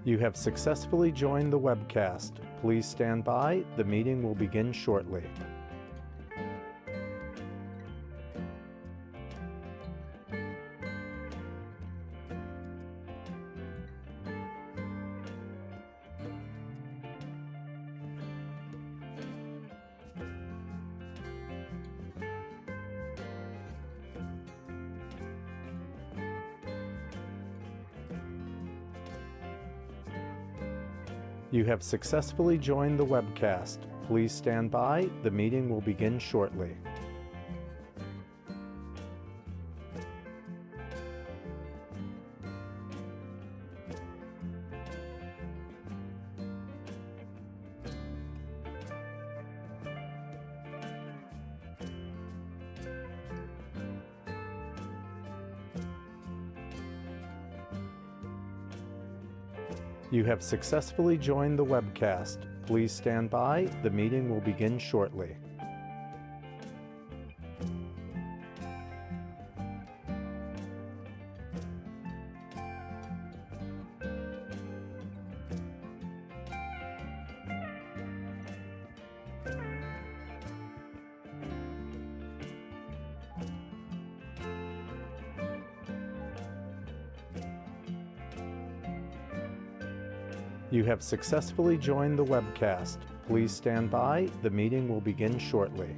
You have successfully joined the webcast. Please stand by. The meeting will begin shortly. You have successfully joined the webcast. Please stand by. The meeting will begin shortly. You have successfully joined the webcast. Please stand by. The meeting will begin shortly. You have successfully joined the webcast. Please stand by. The meeting will begin shortly.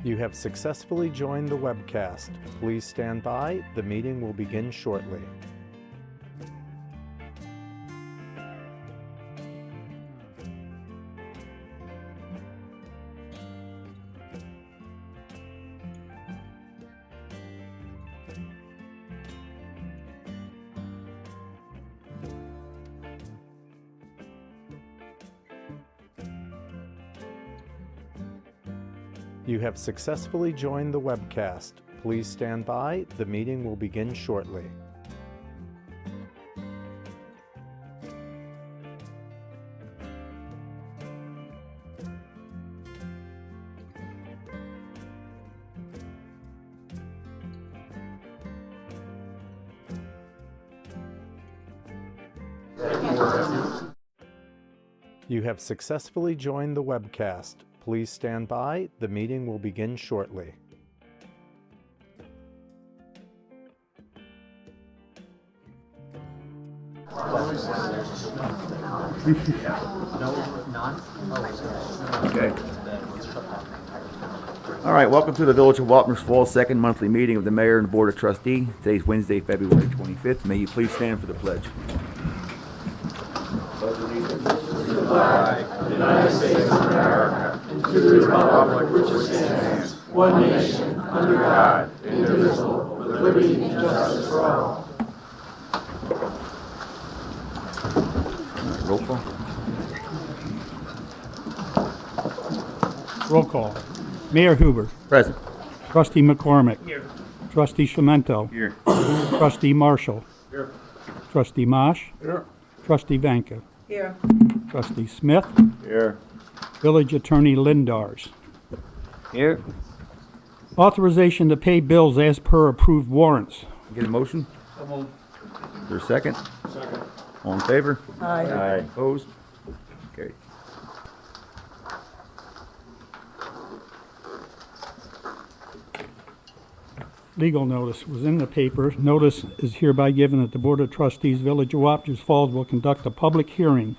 You have successfully joined the webcast. Please stand by. The meeting will begin shortly. You have successfully joined the webcast. Please stand by. The meeting will begin shortly. You have successfully joined the webcast. Please stand by. The meeting will begin shortly. Okay. All right, welcome to the Village of Wappingers Falls second monthly meeting of the Mayor and Board of Trustees. Today's Wednesday, February 25th. May you please stand for the pledge. To the flag of the United States of America, and to the republic which stands, one nation, under God, indivisible, with liberty and justice for all. Roll call. Roll call. Mayor Huber. Present. Trustee McCormick. Here. Trustee Shimento. Here. Trustee Marshall. Here. Trustee Mosh. Here. Trustee Vanka. Here. Trustee Smith. Here. Village Attorney Lindars. Here. Authorization to pay bills as per approved warrants. Get a motion? Is there a second? Second. All in favor? Aye. Aye. Opposed? Okay. Legal notice was in the paper. Notice is hereby given that the Board of Trustees, Village of Wappingers Falls will conduct a public hearing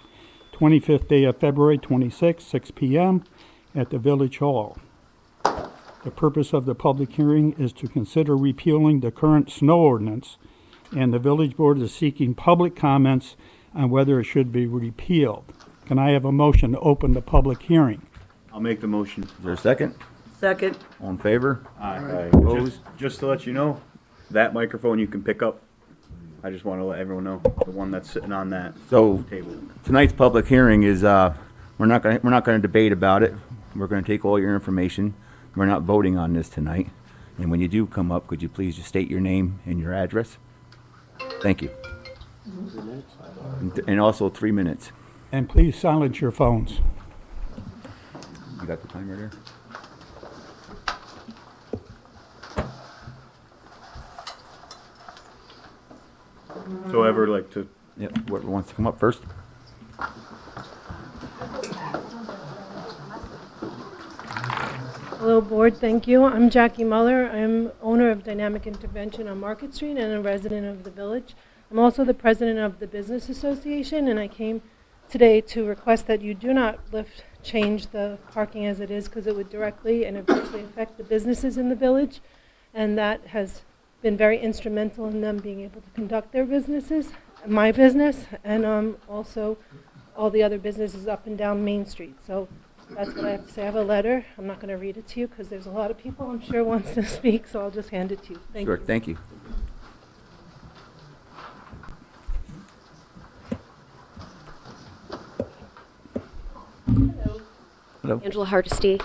25th day of February 26, 6 p.m. at the Village Hall. The purpose of the public hearing is to consider repealing the current snow ordinance, and the Village Board is seeking public comments on whether it should be repealed. Can I have a motion to open the public hearing? I'll make the motion. Is there a second? Second. All in favor? Aye. Opposed? Just to let you know, that microphone you can pick up. I just want to let everyone know, the one that's sitting on that So table. tonight's public hearing is, we're not gonna debate about it. We're gonna take all your information. We're not voting on this tonight. And when you do come up, could you please just state your name and your address? Thank you. And also 3 minutes. And please silence your phones. You got the timer there? So ever like to, Yep, whoever wants to come up first. Hello, Board. Thank you. I'm Jackie Muller. I'm owner of Dynamic Intervention on Market Street and a resident of the village. I'm also the president of the Business Association, and I came today to request that you do not change the parking as it is, because it would directly and adversely affect the businesses in the village, and that has been very instrumental in them being able to conduct their businesses, my business, and also all the other businesses up and down Main Street. So that's what I have to say. I have a letter. I'm not going to read it to you because there's a lot of people I'm sure wants to speak, so I'll just hand it to you. Thank Sure, you. thank you. Hello. Angela Hardesty,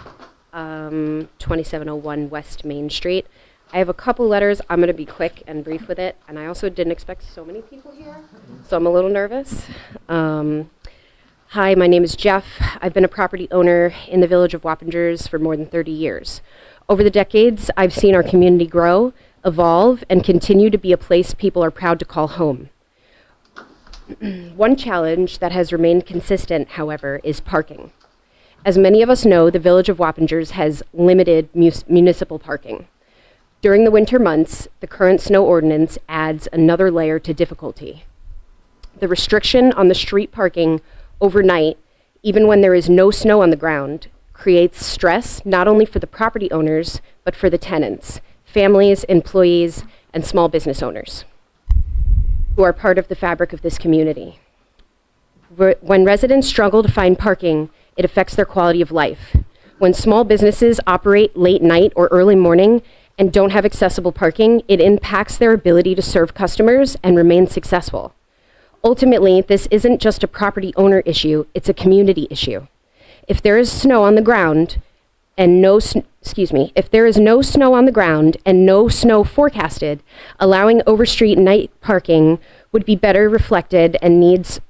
2701 West Main Street. I have a couple letters. I'm going to be quick and brief with it, and I also didn't expect so many people here, so I'm a little nervous. Hi, my name is Jeff. I've been a property owner in the village of Wappingers for more than 30 years. Over the decades, I've seen our community grow, evolve, and continue to be a place people are proud to call home. One challenge that has remained consistent, however, is parking. As many of us know, the village of Wappingers has limited municipal parking. During the winter months, the current snow ordinance adds another layer to difficulty. The restriction on the street parking overnight, even when there is no snow on the ground, creates stress not only for the property owners, but for the tenants, families, employees, and small business owners who are part of the fabric of this community. When residents struggle to find parking, it affects their quality of life. When small businesses operate late night or early morning and don't have accessible parking, it impacts their ability to serve customers and remain successful. Ultimately, this isn't just a property owner issue, it's a community issue. If there is snow on the ground and if there is no snow on the ground and no snow forecasted, allowing overstreet night parking would be better reflected it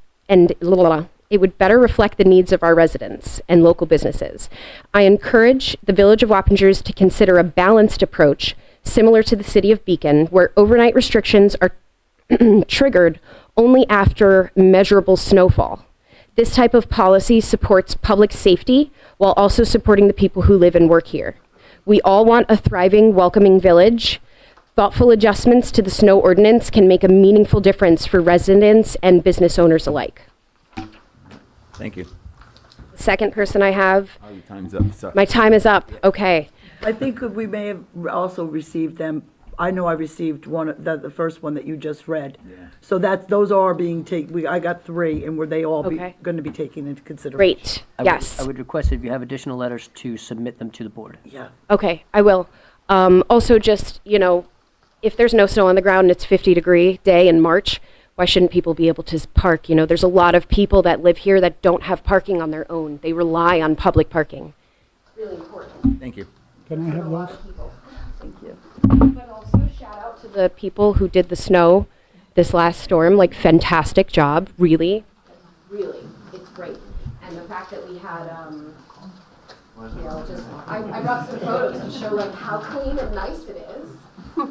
would better reflect the needs of our residents and local businesses. I encourage the Village of Wappingers to consider a balanced approach similar to the City of Beacon, where overnight restrictions are triggered only after measurable snowfall. This type of policy supports public safety while also supporting the people who live and work here. We all want a thriving, welcoming village. Thoughtful adjustments to the snow ordinance can make a meaningful difference for residents and business owners alike. Thank you. Second person I have, Oh, your time's up. Sorry. my time is up. Okay. I think we may have also received them. I know I received the first one that you just read. Yeah. So those are being taken, I got 3, and were they all Okay. going to be taken into consideration? Great. Yes. I would request if you have additional letters to submit them to the board. Yeah. Okay, I will. Also, just, if there's no snow on the ground and it's 50-degree day in March, why shouldn't people be able to park? There's a lot of people that live here that don't have parking on their own. They rely on public parking. Really important. Thank you. Can I have those? Thank you. But also shout out to the people who did the snow this last storm, fantastic job, really. Really, it's great. And the fact that we had, I brought some photos to show how clean and nice it is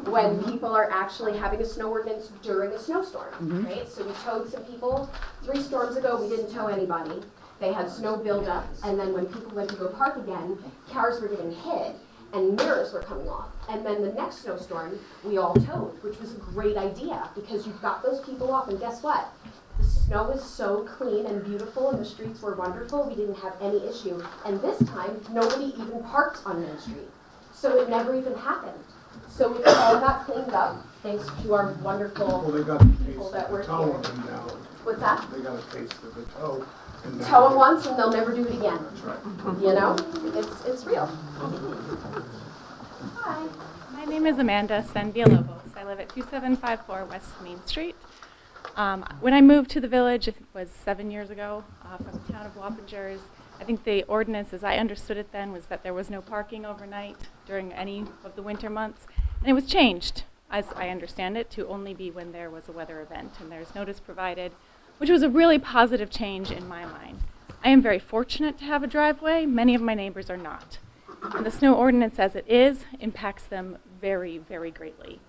when people are actually having a snow ordinance during a snowstorm, right? So we towed some people. 3 storms ago, we didn't tow anybody. They had snow buildup, and then when people went to go park again, cars were getting hit and mirrors were coming off. And then the next snowstorm, we all towed, which was a great idea because you got those people off, and guess what? The snow was so clean and beautiful, and the streets were wonderful. We didn't have any issue. And this time, nobody even parked on Main Street. So it never even happened. So we all got cleaned up thanks to our wonderful Well, they got a people taste that of work the toe here. in them now. What's that? They got a taste of the toe. And now Tow them they- once and they'll never do it again. That's right. It's real. Hi, my name is Amanda Villalobos. I live at 2754 West Main Street. When I moved to the village, it was 7 years ago, from the town of Wappingers, I think the ordinance, as I understood it then, was that there was no parking overnight during any of the winter months. And it was changed, as I understand it, to only be when there was a weather event and there's notice provided, which was a really positive change in my mind. I am very fortunate to have a driveway. Many of my neighbors are not. And the snow ordinance as it is impacts them very, very greatly.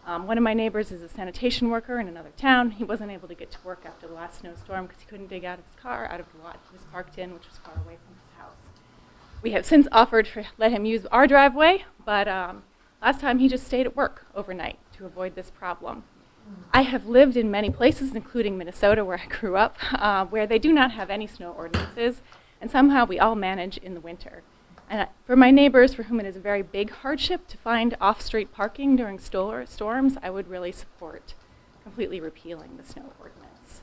One of my neighbors is a sanitation worker in another town. He wasn't able to get to work after the last snowstorm because he couldn't dig out of his car out of the lot he was parked in, which was far away from his house. We have since offered to let him use our driveway, but last time he just stayed at work overnight to avoid this problem. I have lived in many places, including Minnesota, where I grew up, where they do not have any snow ordinances, and somehow we all manage in the winter. And for my neighbors, for whom it is a very big hardship to find off-street parking during storms, I would really support completely repealing the snow ordinance,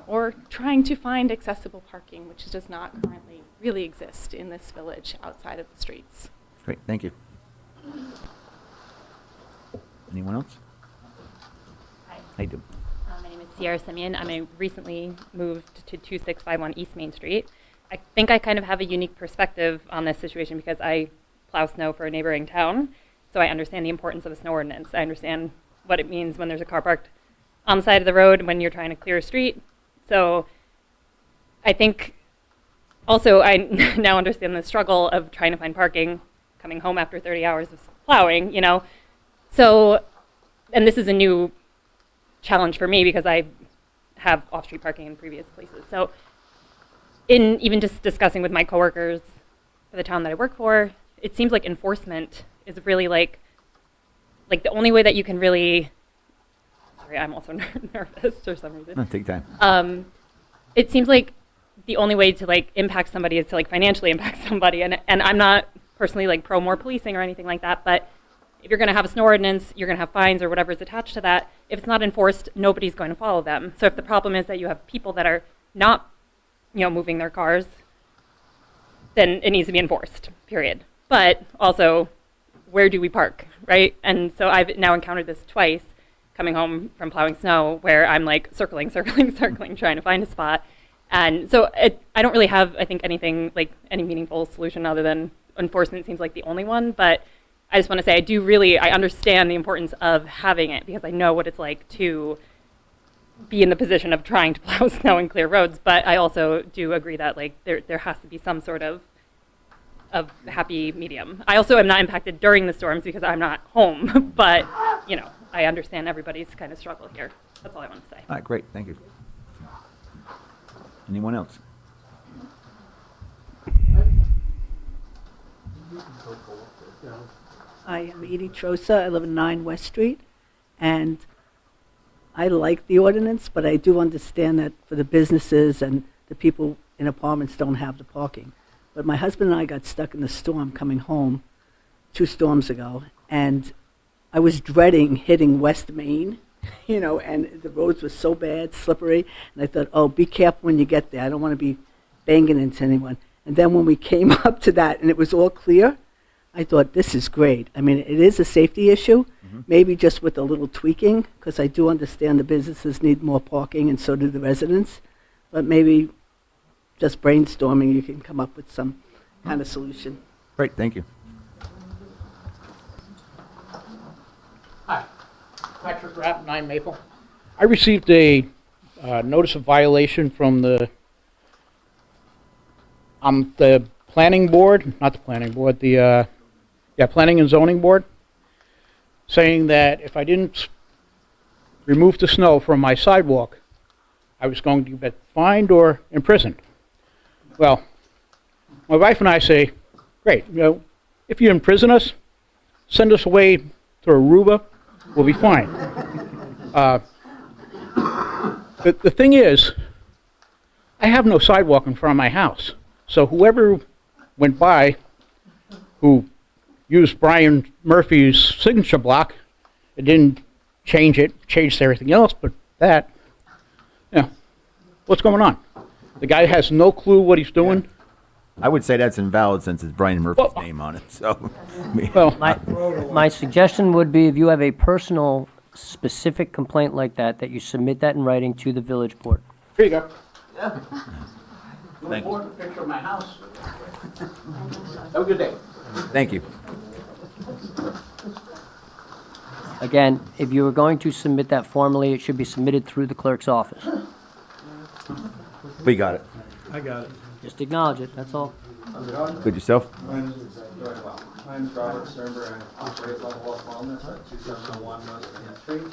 or trying to find accessible parking, which does not currently really exist in this village outside of the streets. Great, thank you. Anyone else? Hi. How you doing? My name is Sierra Simeon. I recently moved to 2651 East Main Street. I think I kind of have a unique perspective on this situation because I plow snow for a neighboring town, so I understand the importance of a snow ordinance. I understand what it means when there's a car parked on the side of the road when you're trying to clear a street. So I think also I now understand the struggle of trying to find parking coming home after 30 hours of plowing, you know. So, and this is a new challenge for me because I have off-street parking in previous places. So in even just discussing with my coworkers for the town that I work for, it seems like enforcement is really like the only way that you can really, sorry, I'm also nervous for some reason. No, take time. It seems like the only way to like impact somebody is to like financially impact somebody. And I'm not personally like pro more policing or anything like that, but if you're going to have a snow ordinance, you're going to have fines or whatever is attached to that. If it's not enforced, nobody's going to follow them. So if the problem is that you have people that are not, you know, moving their cars, then it needs to be enforced, period. But also, where do we park, right? And so I've now encountered this twice coming home from plowing snow where I'm like circling, trying to find a spot. And so I don't really have, I think, anything like any meaningful solution other than enforcement seems like the only one. But I just want to say I understand the importance of having it because I know what it's like to be in the position of trying to plow snow and clear roads, but I also do agree that like there has to be some sort of happy medium. I also am not impacted during the storms because I'm not home, but you know, I understand everybody's kind of struggle here. That's all I want to say. All right, great, thank you. Anyone else? Hi, I'm Edie Trosa. I live in 9 West Street, and I like the ordinance, but I do understand that for the businesses and the people in apartments don't have the parking. But my husband and I got stuck in the storm coming home 2 storms ago, and I was dreading hitting West Main, you know, and the roads were so bad, slippery, and I thought, oh, be careful when you get there. I don't want to be banging into anyone. And then when we came up to that and it was all clear, I thought, this is great. I mean, it is a safety issue, maybe just with a little tweaking, because I do understand the businesses need more parking and so do the residents. But maybe just brainstorming, you can come up with some kind of solution. Great, thank you. Hi, Patrick Rapp, 9 Maple. I received a notice of violation from the planning board, not the planning board, the planning and zoning board, saying that if I didn't remove the snow from my sidewalk, I was going to get fined or imprisoned. Well, my wife and I say, great, you know, if you imprison us, send us away to Aruba, we'll be fine. The thing is, I have no sidewalk in front of my house. So whoever went by who used Brian Murphy's signature block, it didn't change it, changed everything else, but that, you know, what's going on? The guy has no clue what he's doing. I would say that's invalid since it's Brian Murphy's name on it, so. Well, My suggestion would be if you have a personal, specific complaint like that, that you submit that in writing to the village board. here you go. Thank you. a picture of my house. Have a good day. Thank you. Again, if you were going to submit that formally, it should be submitted through the clerk's office. We got it. I got it. Just acknowledge it, that's all. Good yourself? My name's Robert Sternberg. I operate Level Up Wellness at 2701 West Main Street.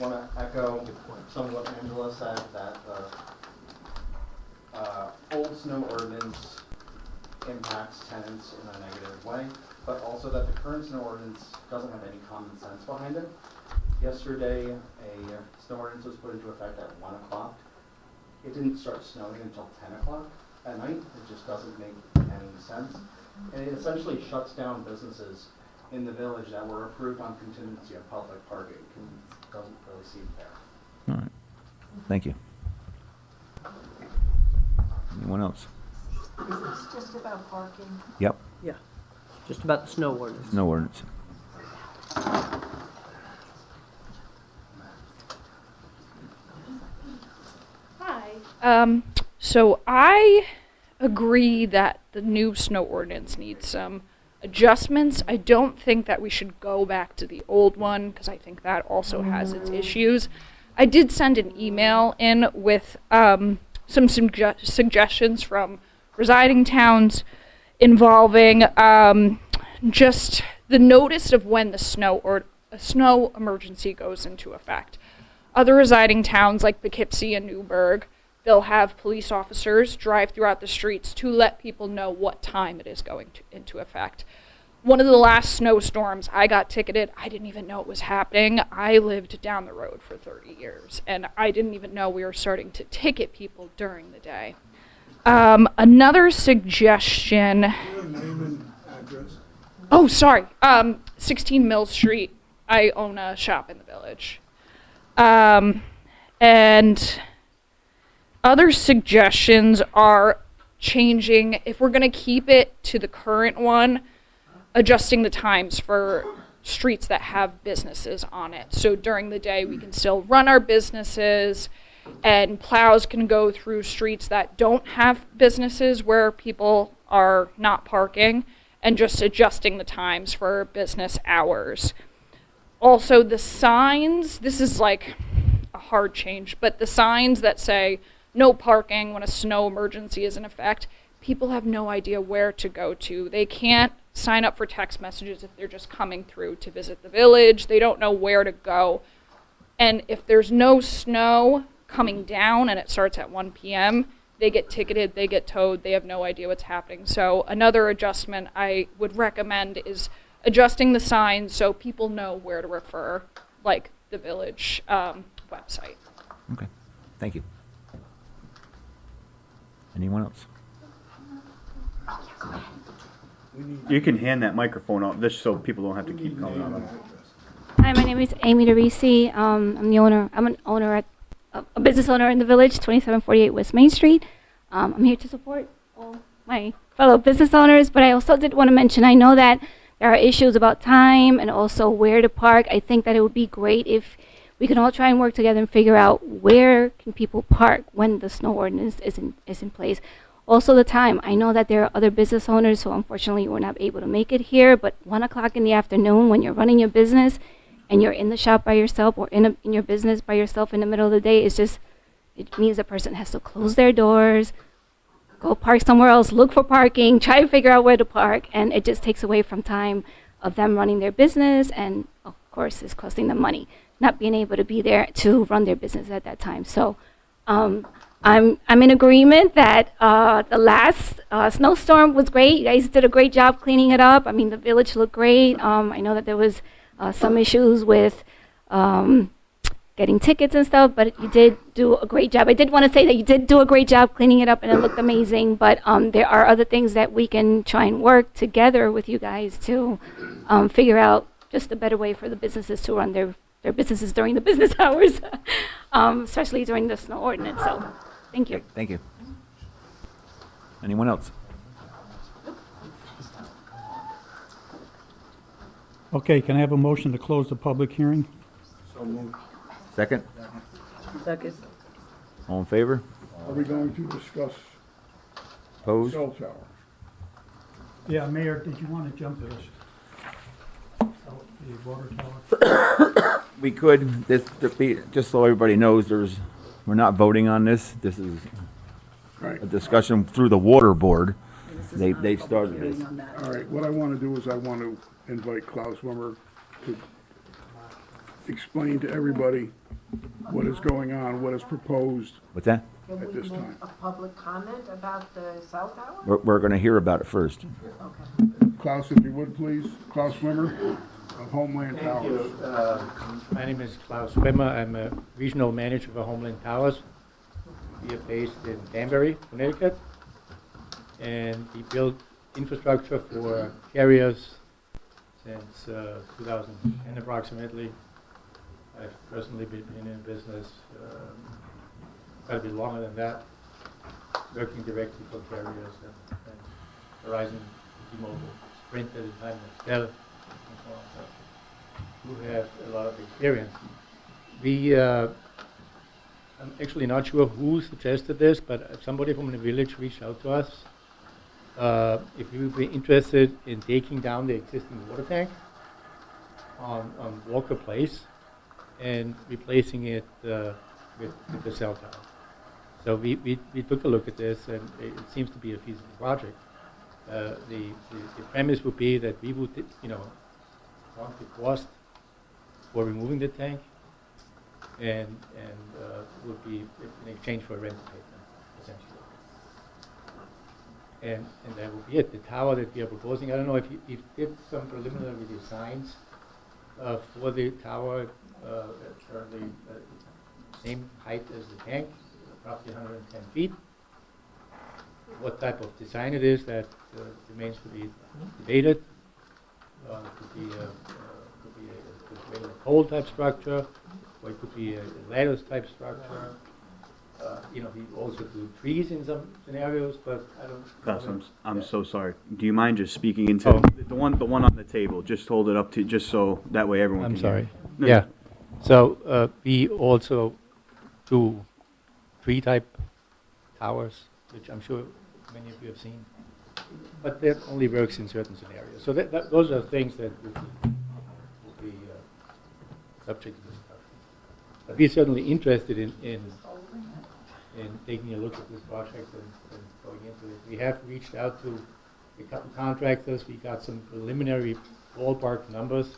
Want to echo some of what Angela said, that the old snow ordinance impacts tenants in a negative way, but also that the current snow ordinance doesn't have any common sense behind it. Yesterday, a snow ordinance was put into effect at 1 o'clock. It didn't start snowing until 10 o'clock at night. It just doesn't make any sense. And it essentially shuts down businesses in the village that were approved on contingency of public parking. Doesn't really seem fair. All right. Thank you. Anyone else? Is this just about parking? Yep. Yeah. Just about the snow ordinance. No ordinance. Hi. So I agree that the new snow ordinance needs some adjustments. I don't think that we should go back to the old one because I think that also has its issues. I did send an email in with some suggestions from residing towns involving just the notice of when the snow emergency goes into effect. Other residing towns like Poughkeepsie and Newburgh, they'll have police officers drive throughout the streets to let people know what time it is going into effect. One of the last snowstorms, I got ticketed. I didn't even know it was happening. I lived down the road for 30 years, and I didn't even know we were starting to ticket people during the day. Another suggestion. Your name and address? Oh, sorry. 16 Mill Street. I own a shop in the village. And other suggestions are changing, if we're going to keep it to the current one, adjusting the times for streets that have businesses on it. So during the day, we can still run our businesses, and plows can go through streets that don't have businesses where people are not parking, and just adjusting the times for business hours. Also, the signs, this is like a hard change, but the signs that say no parking when a snow emergency is in effect, people have no idea where to go to. They can't sign up for text messages if they're just coming through to visit the village. They don't know where to go. And if there's no snow coming down and it starts at 1 p.m., they get ticketed, they get towed, they have no idea what's happening. So another adjustment I would recommend is adjusting the signs so people know where to refer, like the village website. Okay. Thank you. Anyone else? You can hand that microphone out just so people don't have to keep calling on them. Hi, my name is Amy DeRisi. I'm a business owner in the village, 2748 West Main Street. I'm here to support all my fellow business owners, but I also did want to mention, I know that there are issues about time and also where to park. I think that it would be great if we can all try and work together and figure out where can people park when the snow ordinance is in place. Also the time. I know that there are other business owners, so unfortunately we're not able to make it here, but 1 o'clock in the afternoon when you're running your business and you're in the shop by yourself or in your business by yourself in the middle of the day, it means a person has to close their doors, go park somewhere else, look for parking, try to figure out where to park, and it just takes away from time of them running their business, and of course it's costing them money, not being able to be there to run their business at that time. So I'm in agreement that the last snowstorm was great. You guys did a great job cleaning it up. I mean, the village looked great. I know that there was some issues with getting tickets and stuff, but you did do a great job. I did want to say that you did do a great job cleaning it up, and it looked amazing, but there are other things that we can try and work together with you guys to figure out just a better way for the businesses to run their businesses during the business hours, especially during the snow ordinance. So, thank you. Thank you. Anyone else? Okay, can I have a motion to close the public hearing? So moved. Second? Second. All in favor? Are we going to discuss Opposed? Cell tower. Yeah, Mayor, did you want to jump to this? The water tower? We could, just so everybody knows, we're not voting on this. This is Right. a discussion through the water board. They've started this. All right, what I want to do is I want to invite Klaus Wimmer to explain to everybody what is going on, what is proposed What's that? at this time. A public comment about the cell tower? We're gonna hear about it first. Klaus, if you would, please. Klaus Wimmer of Homeland Thank you. Towers. My name is Klaus Wimmer. I'm a regional manager for Homeland Towers. We are based in Danbury, Connecticut, and we build infrastructure for carriers since 2010 approximately. I've personally been in business quite a bit longer than that, working directly for carriers and Verizon, T-Mobile, Sprint at the time, Dell, and so on. So who have a lot of experience. I'm actually not sure who suggested this, but somebody from the village reached out to us. If we would be interested in taking down the existing water tank on Walker Place and replacing it with the cell tower. So we took a look at this, and it seems to be a feasible project. The premise would be that we would, want the cost for removing the tank, and would be in exchange for a rent payment, essentially. And that would be it. The tower that we are proposing, I don't know if you did some preliminary designs for the tower, currently same height as the tank, roughly 110 feet. What type of design it is, that remains to be debated. Could be a pole type structure, or it could be a lattice type structure. We also do trees in some scenarios, but I don't. Klaus, I'm so sorry. Do you mind just speaking into the one on the table? Just hold it up to, just so that way everyone I'm can sorry. hear. No, Yeah. So we also do tree type towers, which I'm sure many of you have seen, but that only works in certain scenarios. So those are things that will be subject to discussion. But we're certainly interested in taking a look at this project and going into it. We have reached out to a couple contractors. We got some preliminary ballpark numbers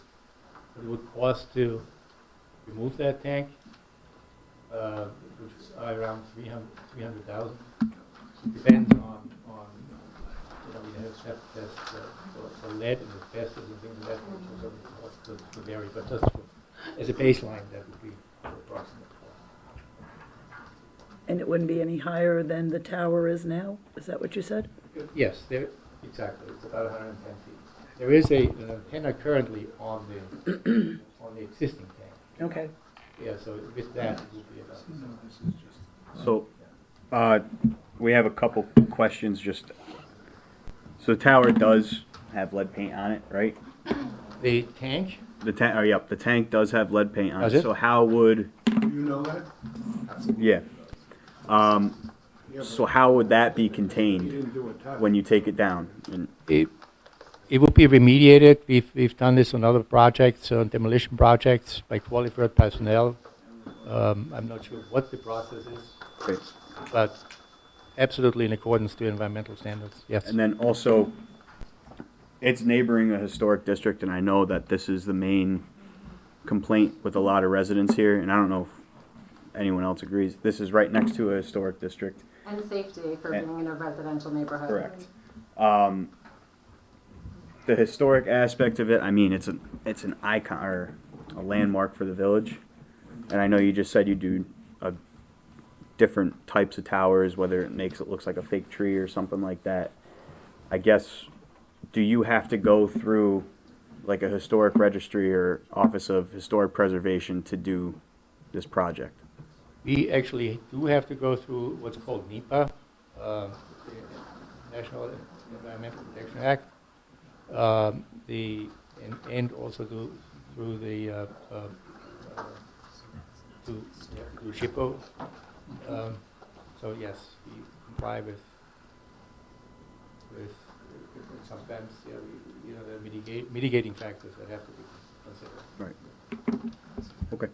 that it would cost to remove that tank, which is around $300,000. Depends on we have test for lead and asbestos and things like that, which are costs to vary, but just as a baseline, that would be the approximate cost. And it wouldn't be any higher than the tower is now? Is that what you said? Yes, exactly. It's about 110 feet. There is an antenna currently on the existing tank. Okay. Yeah, so with that, it would be about. So, we have a couple questions. So the tower does have lead paint on it, right? The tank? The tank does have lead paint on Does it. it? So how would? Do you know that? Yeah. So how would that be contained when you take it down? And It would be remediated. We've done this on other projects, on demolition projects by qualified personnel. I'm not sure what the process is, but absolutely in accordance to environmental standards, yes. And then also, it's neighboring a historic district, and I know that this is the main complaint with a lot of residents here, and I don't know if anyone else agrees. This is right next to a historic district. And safety for being in a residential neighborhood. Correct. The historic aspect of it, I mean, it's an icon or a landmark for the village, and I know you just said you do different types of towers, whether it looks like a fake tree or something like that. I guess, do you have to go through like a historic registry or Office of Historic Preservation to do this project? We actually do have to go through what's called NEPA, the National Environmental Protection Act, and also through the to SHPO. So yes, we comply with with sometimes, the mitigating factors that have to be considered. Right. Okay.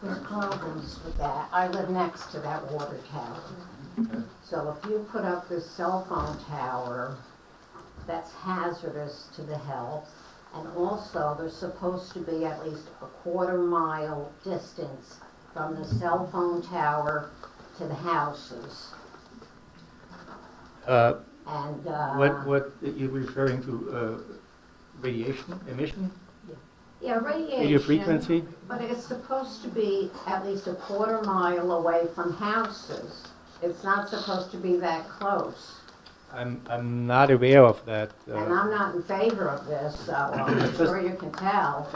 There are problems with that. I live next to that water tower. So if you put up this cell phone tower, that's hazardous to the health. And also, there's supposed to be at least a quarter-mile distance from the cell phone tower to the houses. And, What are you referring to, radiation, emission? yeah, radiation. Radio frequency? But it's supposed to be at least a quarter-mile away from houses. It's not supposed to be that close. I'm not aware of that. And I'm not in favor of this, so I'm sure you can tell.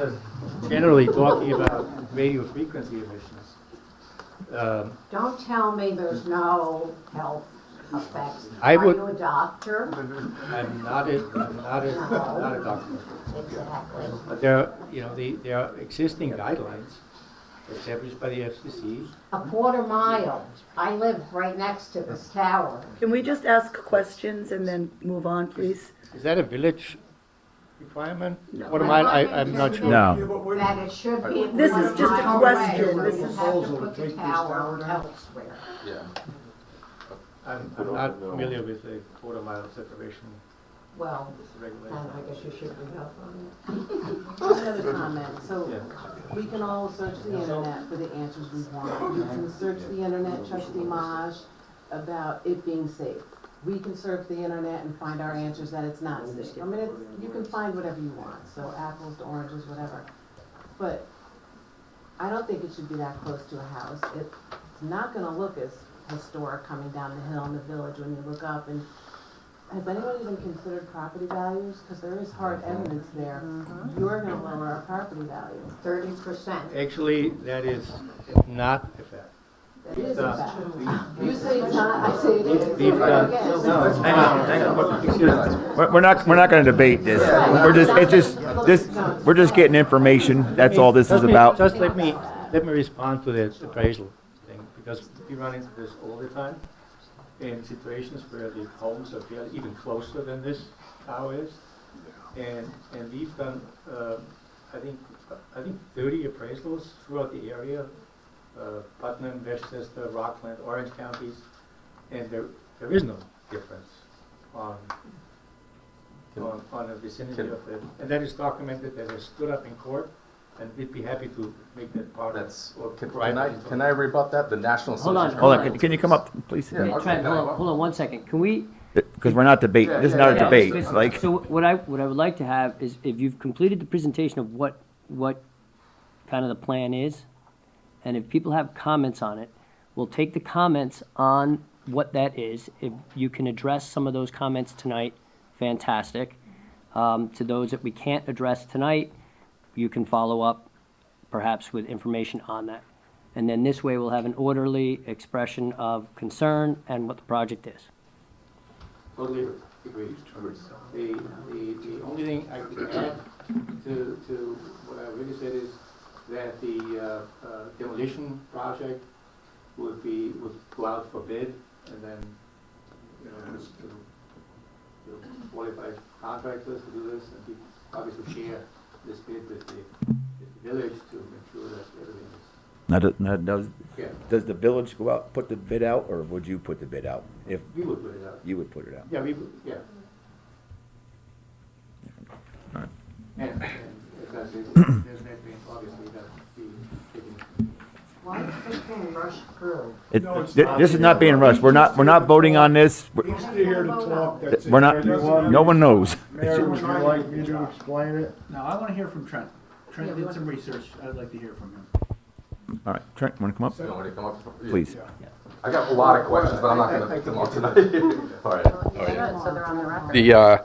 Generally talking about radio frequency emissions. Don't tell me there's no health effects. I would- Are you a doctor? I'm not a doctor. Exactly. But there are existing guidelines established by the FCC. A quarter-mile. I live right next to this tower. Can we just ask questions and then move on, please? Is that a village requirement? No. What am I'm not sure. No. That it should be. This is just a quarter-mile question. away. This You is- have to put the tower elsewhere. I'm not familiar with the quarter-mile separation Well, regulation. then I guess you should read up on it. Another comment, so Yeah. we can all search the internet for the answers we want. You can search the internet, Trustee Maj, about it being safe. We can search the internet and find our answers that it's not safe. I mean, you can find whatever you want, so apples to oranges, whatever. But I don't think it should be that close to a house. It's not gonna look as historic coming down the hill in the village when you look up. And has anyone even considered property values? Because there is hard evidence there. You're gonna lower our property value. 30%. Actually, that is not a fact. That is a fact. You say it's not, I say it is. We've done- Again. Hang on. Excuse me. We're not going to debate this. We're just getting information. That's all this is about. Just let me respond to the appraisal thing, because we run into this all the time in situations where the homes are fairly even closer than this tower is. And we've done, I think 30 appraisals throughout the area, Putnam, Westchester, Rockland, Orange counties, and there is no difference on the vicinity of it. And that is documented, that is stood up in court, and we'd be happy to make that part of. Can I rebut that? The National Hold on. Association. Hold on. Can you come up, please? Yeah. Trent, hold on 1 second. Can we? Because we're not debating. This is not a debate. Listen, Like, So what I would like to have is, if you've completed the presentation of what kind of the plan is, and if people have comments on it, we'll take the comments on what that is. If you can address some of those comments tonight, fantastic. To those that we can't address tonight, you can follow up perhaps with information on that. And then this way, we'll have an orderly expression of concern and what the project is. Totally agree. The only thing I could add to what I really said is that the demolition project would go out for bid, and then, just to qualify contractors to do this, and we obviously share this bid with the village to ensure that everything is. does the village go out, put the bid out, or would you put the bid out? If We would put it out. you would put it out. Yeah, we would, yeah. All right. And if that's it, there's that being obviously that be taken. Why is this being rushed through? This is not being rushed. We're not voting on this. He's here to talk, that's it. We're not, no one knows. Mayor, would you like me to explain it? No, I want to hear from Trent. Trent did some research. I'd like to hear from him. All right, Trent, want to come up? You want me to come up? Please. I got a lot of questions, but I'm not going to pick them up tonight. All right. So they're on the record.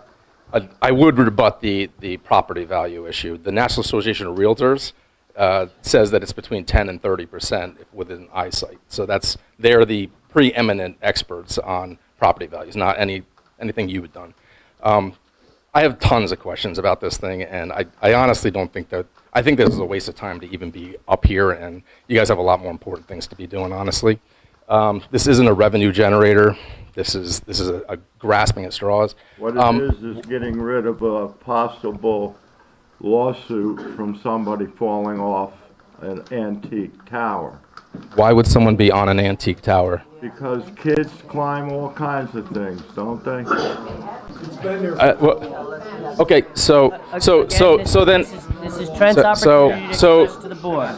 I would rebut the property value issue. The National Association of Realtors says that it's between 10 and 30% within eyesight. So they're the preeminent experts on property values, not anything you've done. I have tons of questions about this thing, and I honestly don't think that, I think this is a waste of time to even be up here, and you guys have a lot more important things to be doing, honestly. This isn't a revenue generator. This is a grasping at straws. What it is getting rid of a possible lawsuit from somebody falling off an antique tower. Why would someone be on an antique tower? Because kids climb all kinds of things, don't they? Okay, so then. This is Trent's opportunity to address to the board.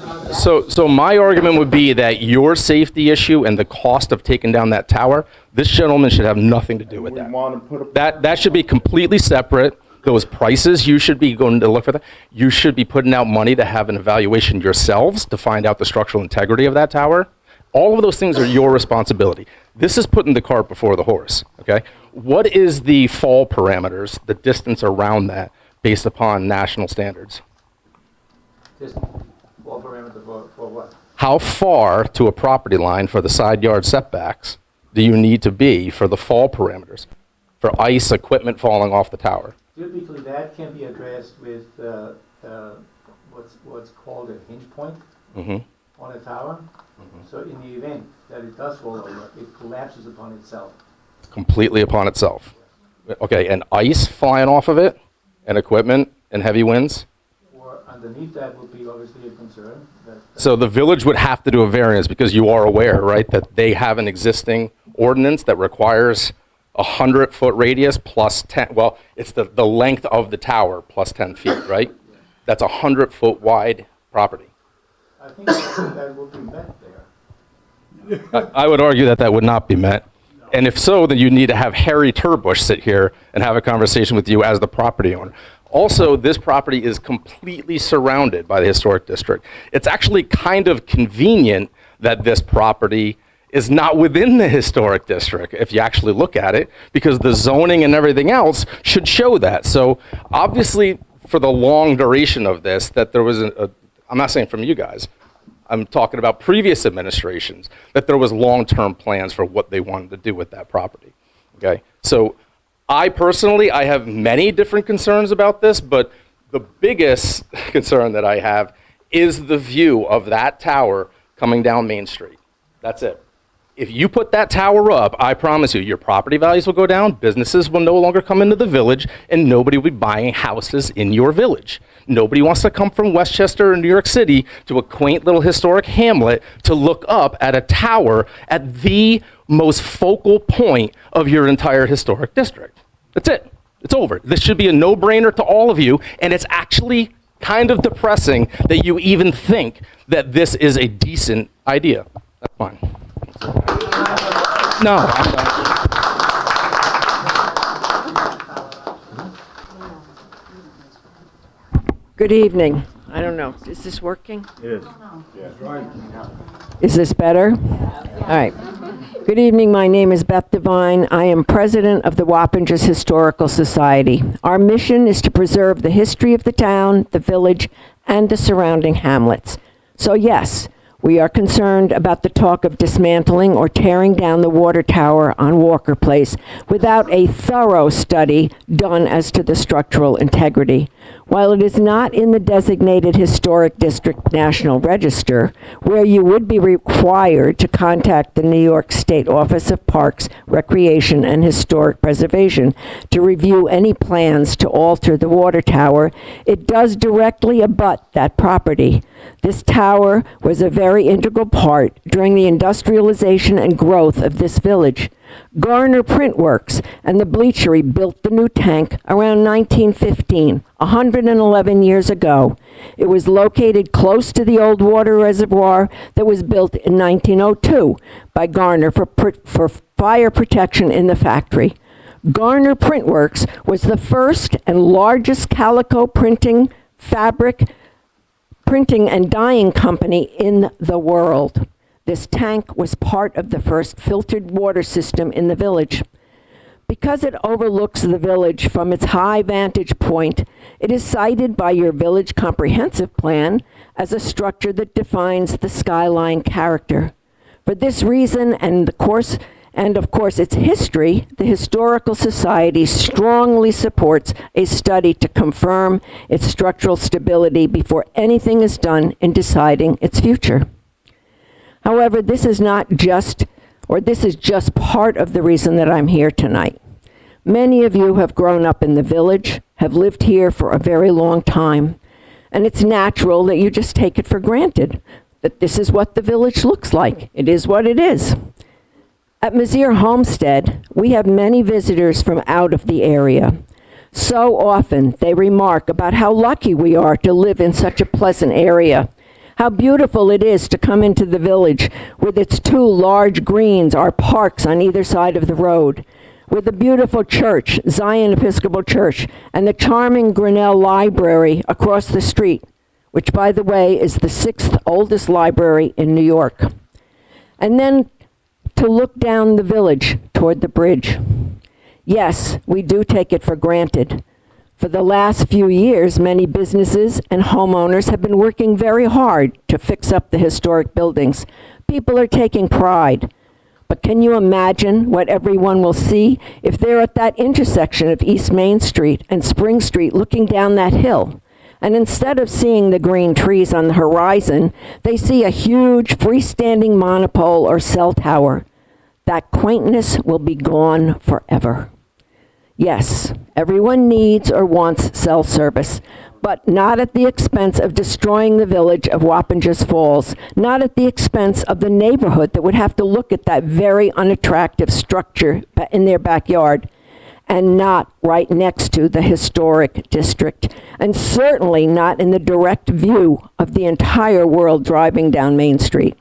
So my argument would be that your safety issue and the cost of taking down that tower, this gentleman should have nothing to do with that. That should be completely separate. Those prices, you should be going to look for that. You should be putting out money to have an evaluation yourselves to find out the structural integrity of that tower. All of those things are your responsibility. This is putting the cart before the horse, okay? What is the fall parameters, the distance around that, based upon national standards? Just wall parameter for what? How far to a property line for the side yard setbacks do you need to be for the fall parameters, for ice equipment falling off the tower? Typically, that can be addressed with what's called a hinge point on a tower. So in the event that it does fall over, it collapses upon itself. Completely upon itself. Okay, and ice flying off of it, and equipment, and heavy winds? Or underneath that would be obviously a concern. So the village would have to do a variance because you are aware, right, that they have an existing ordinance that requires 100-foot radius plus 10, well, it's the length of the tower plus 10 feet, right? That's a 100-foot wide property. I think that would be met there. I would argue that that would not be met. And if so, then you need to have Harry Turbush sit here and have a conversation with you as the property owner. Also, this property is completely surrounded by the historic district. It's actually kind of convenient that this property is not within the historic district, if you actually look at it, because the zoning and everything else should show that. So obviously, for the long duration of this, that there was I'm not saying from you guys, I'm talking about previous administrations, that there was long-term plans for what they wanted to do with that property, okay? So I personally have many different concerns about this, but the biggest concern that I have is the view of that tower coming down Main Street. That's it. If you put that tower up, I promise you, your property values will go down, businesses will no longer come into the village, and nobody will be buying houses in your village. Nobody wants to come from Westchester or New York City to a quaint little historic hamlet to look up at a tower at the most focal point of your entire historic district. That's it. It's over. This should be a no-brainer to all of you, and it's actually kind of depressing that you even think that this is a decent idea. That's fine. No. Good evening. I don't know, is this working? Yes. Is this better? All right. Good evening, my name is Beth Devine. I am president of the Wappingers Historical Society. Our mission is to preserve the history of the town, the village, and the surrounding hamlets. So yes, we are concerned about the talk of dismantling or tearing down the water tower on Walker Place without a thorough study done as to the structural integrity. While it is not in the designated historic district National Register, where you would be required to contact the New York State Office of Parks, Recreation, and Historic Preservation to review any plans to alter the water tower, it does directly abut that property. This tower was a very integral part during the industrialization and growth of this village. Garner Printworks and the Bleachery built the new tank around 1915, 111 years ago. It was located close to the old water reservoir that was built in 1902 by Garner for fire protection in the factory. Garner Printworks was the first and largest calico printing, fabric printing and dyeing company in the world. This tank was part of the first filtered water system in the village. Because it overlooks the village from its high vantage point, it is cited by your village comprehensive plan as a structure that defines the skyline character. For this reason and of course its history, the Historical Society strongly supports a study to confirm its structural stability before anything is done in deciding its future. However, this is not just or this is just part of the reason that I'm here tonight. Many of you have grown up in the village, have lived here for a very long time, and it's natural that you just take it for granted that this is what the village looks like. It is what it is. At Mizzier Homestead, we have many visitors from out of the area. So often they remark about how lucky we are to live in such a pleasant area, how beautiful it is to come into the village with its 2 large greens, our parks on either side of the road, with the beautiful church, Zion Episcopal Church, and the charming Grinnell Library across the street, which, by the way, is the 6th oldest library in New York. And then to look down the village toward the bridge. Yes, we do take it for granted. For the last few years, many businesses and homeowners have been working very hard to fix up the historic buildings. People are taking pride. But can you imagine what everyone will see if they're at that intersection of East Main Street and Spring Street looking down that hill? And instead of seeing the green trees on the horizon, they see a huge freestanding monopole or cell tower. That quaintness will be gone forever. Yes, everyone needs or wants cell service, but not at the expense of destroying the village of Wappingers Falls, not at the expense of the neighborhood that would have to look at that very unattractive structure in their backyard, and not right next to the historic district, and certainly not in the direct view of the entire world driving down Main Street.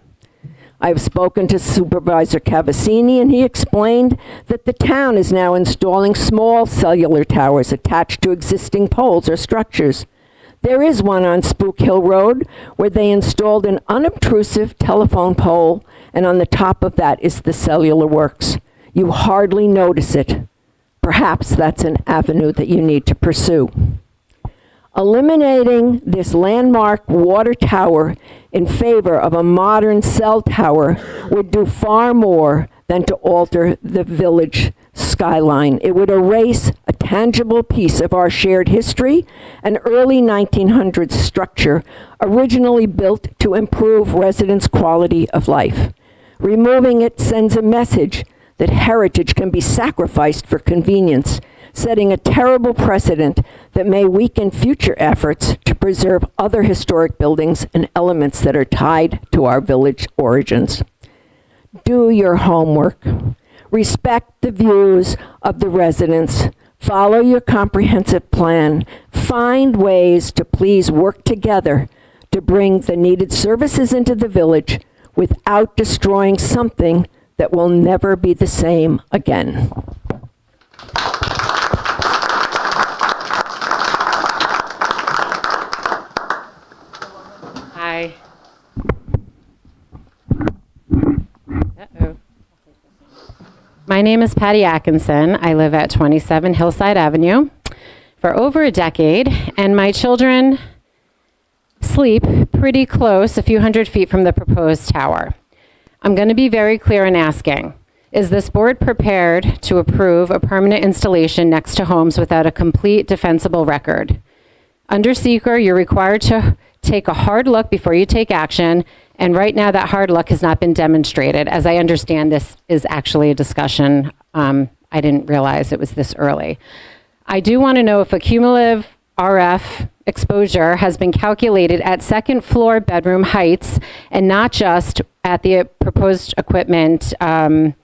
I've spoken to Supervisor Cavassini, and he explained that the town is now installing small cellular towers attached to existing poles or structures. There is one on Spook Hill Road where they installed an unobtrusive telephone pole, and on the top of that is the cellular works. You hardly notice it. Perhaps that's an avenue that you need to pursue. Eliminating this landmark water tower in favor of a modern cell tower would do far more than to alter the village skyline. It would erase a tangible piece of our shared history, an early 1900s structure originally built to improve residents' quality of life. Removing it sends a message that heritage can be sacrificed for convenience, setting a terrible precedent that may weaken future efforts to preserve other historic buildings and elements that are tied to our village origins. Do your homework. Respect the views of the residents. Follow your comprehensive plan. Find ways to please work together to bring the needed services into the village without destroying something that will never be the same again. Hi. Uh-oh. My name is Patty Atkinson. I live at 27 Hillside Avenue for over a decade, and my children sleep pretty close, a few hundred feet from the proposed tower. I'm going to be very clear in asking, is this board prepared to approve a permanent installation next to homes without a complete defensible record? Under seeker, you're required to take a hard look before you take action, and right now that hard look has not been demonstrated. As I understand, this is actually a discussion. I didn't realize it was this early. I do want to know if a cumulative RF exposure has been calculated at second floor bedroom heights and not just at the proposed equipment. I'm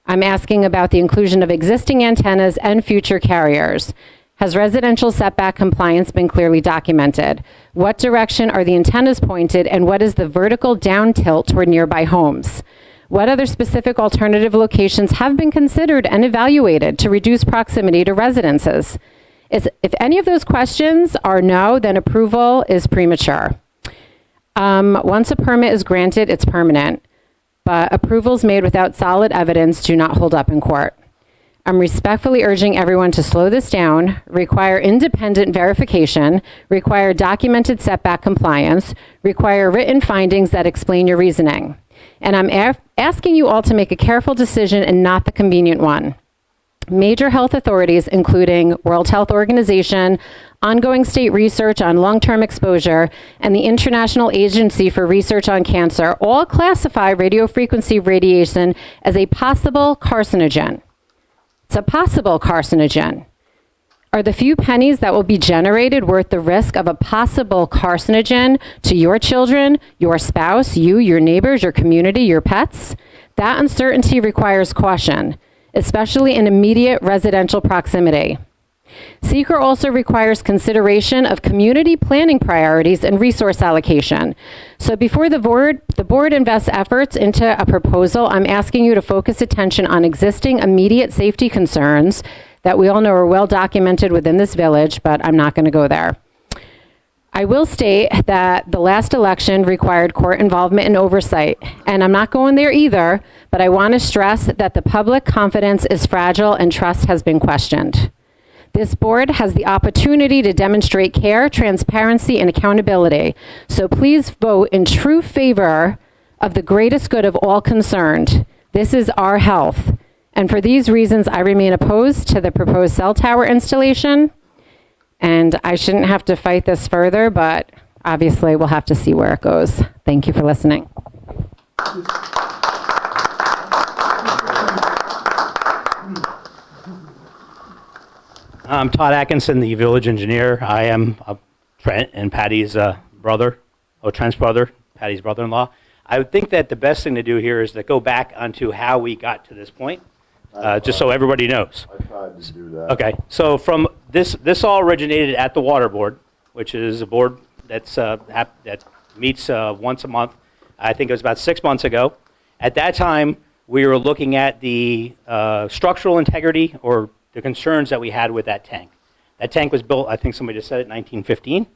asking about the inclusion of existing antennas and future carriers. Has residential setback compliance been clearly documented? What direction are the antennas pointed, and what is the vertical down tilt toward nearby homes? What other specific alternative locations have been considered and evaluated to reduce proximity to residences? If any of those questions are no, then approval is premature. Once a permit is granted, it's permanent, but approvals made without solid evidence do not hold up in court. I'm respectfully urging everyone to slow this down, require independent verification, require documented setback compliance, require written findings that explain your reasoning. And I'm asking you all to make a careful decision and not the convenient one. Major health authorities, including World Health Organization, ongoing state research on long-term exposure, and the International Agency for Research on Cancer all classify radiofrequency radiation as a possible carcinogen. It's a possible carcinogen. Are the few pennies that will be generated worth the risk of a possible carcinogen to your children, your spouse, you, your neighbors, your community, your pets? That uncertainty requires caution, especially in immediate residential proximity. Seeker also requires consideration of community planning priorities and resource allocation. So before the board invests efforts into a proposal, I'm asking you to focus attention on existing immediate safety concerns that we all know are well documented within this village, but I'm not going to go there. I will state that the last election required court involvement and oversight, and I'm not going there either, but I want to stress that the public confidence is fragile and trust has been questioned. This board has the opportunity to demonstrate care, transparency, and accountability, so please vote in true favor of the greatest good of all concerned. This is our health. And for these reasons, I remain opposed to the proposed cell tower installation. And I shouldn't have to fight this further, but obviously we'll have to see where it goes. Thank you for listening. I'm Todd Atkinson, the village engineer. I am Trent and Patty's brother, Trent's brother, Patty's brother-in-law. I would think that the best thing to do here is to go back onto how we got to this point. Just so everybody knows. I tried to do that. Okay, so from this all originated at the water board, which is a board that's that meets once a month. I think it was about 6 months ago. At that time, we were looking at the structural integrity or the concerns that we had with that tank. That tank was built, I think somebody just said it, 1915.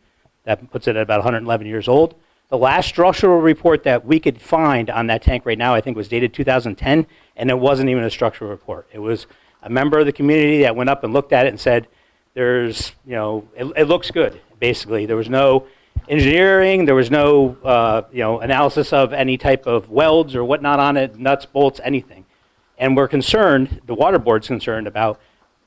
That puts it at about 111 years old. The last structural report that we could find on that tank right now, I think, was dated 2010, and it wasn't even a structural report. It was a member of the community that went up and looked at it and said, there's, it looks good, basically. There was no engineering, there was no, analysis of any type of welds or whatnot on it, nuts, bolts, anything. And we're concerned, the water board's concerned about,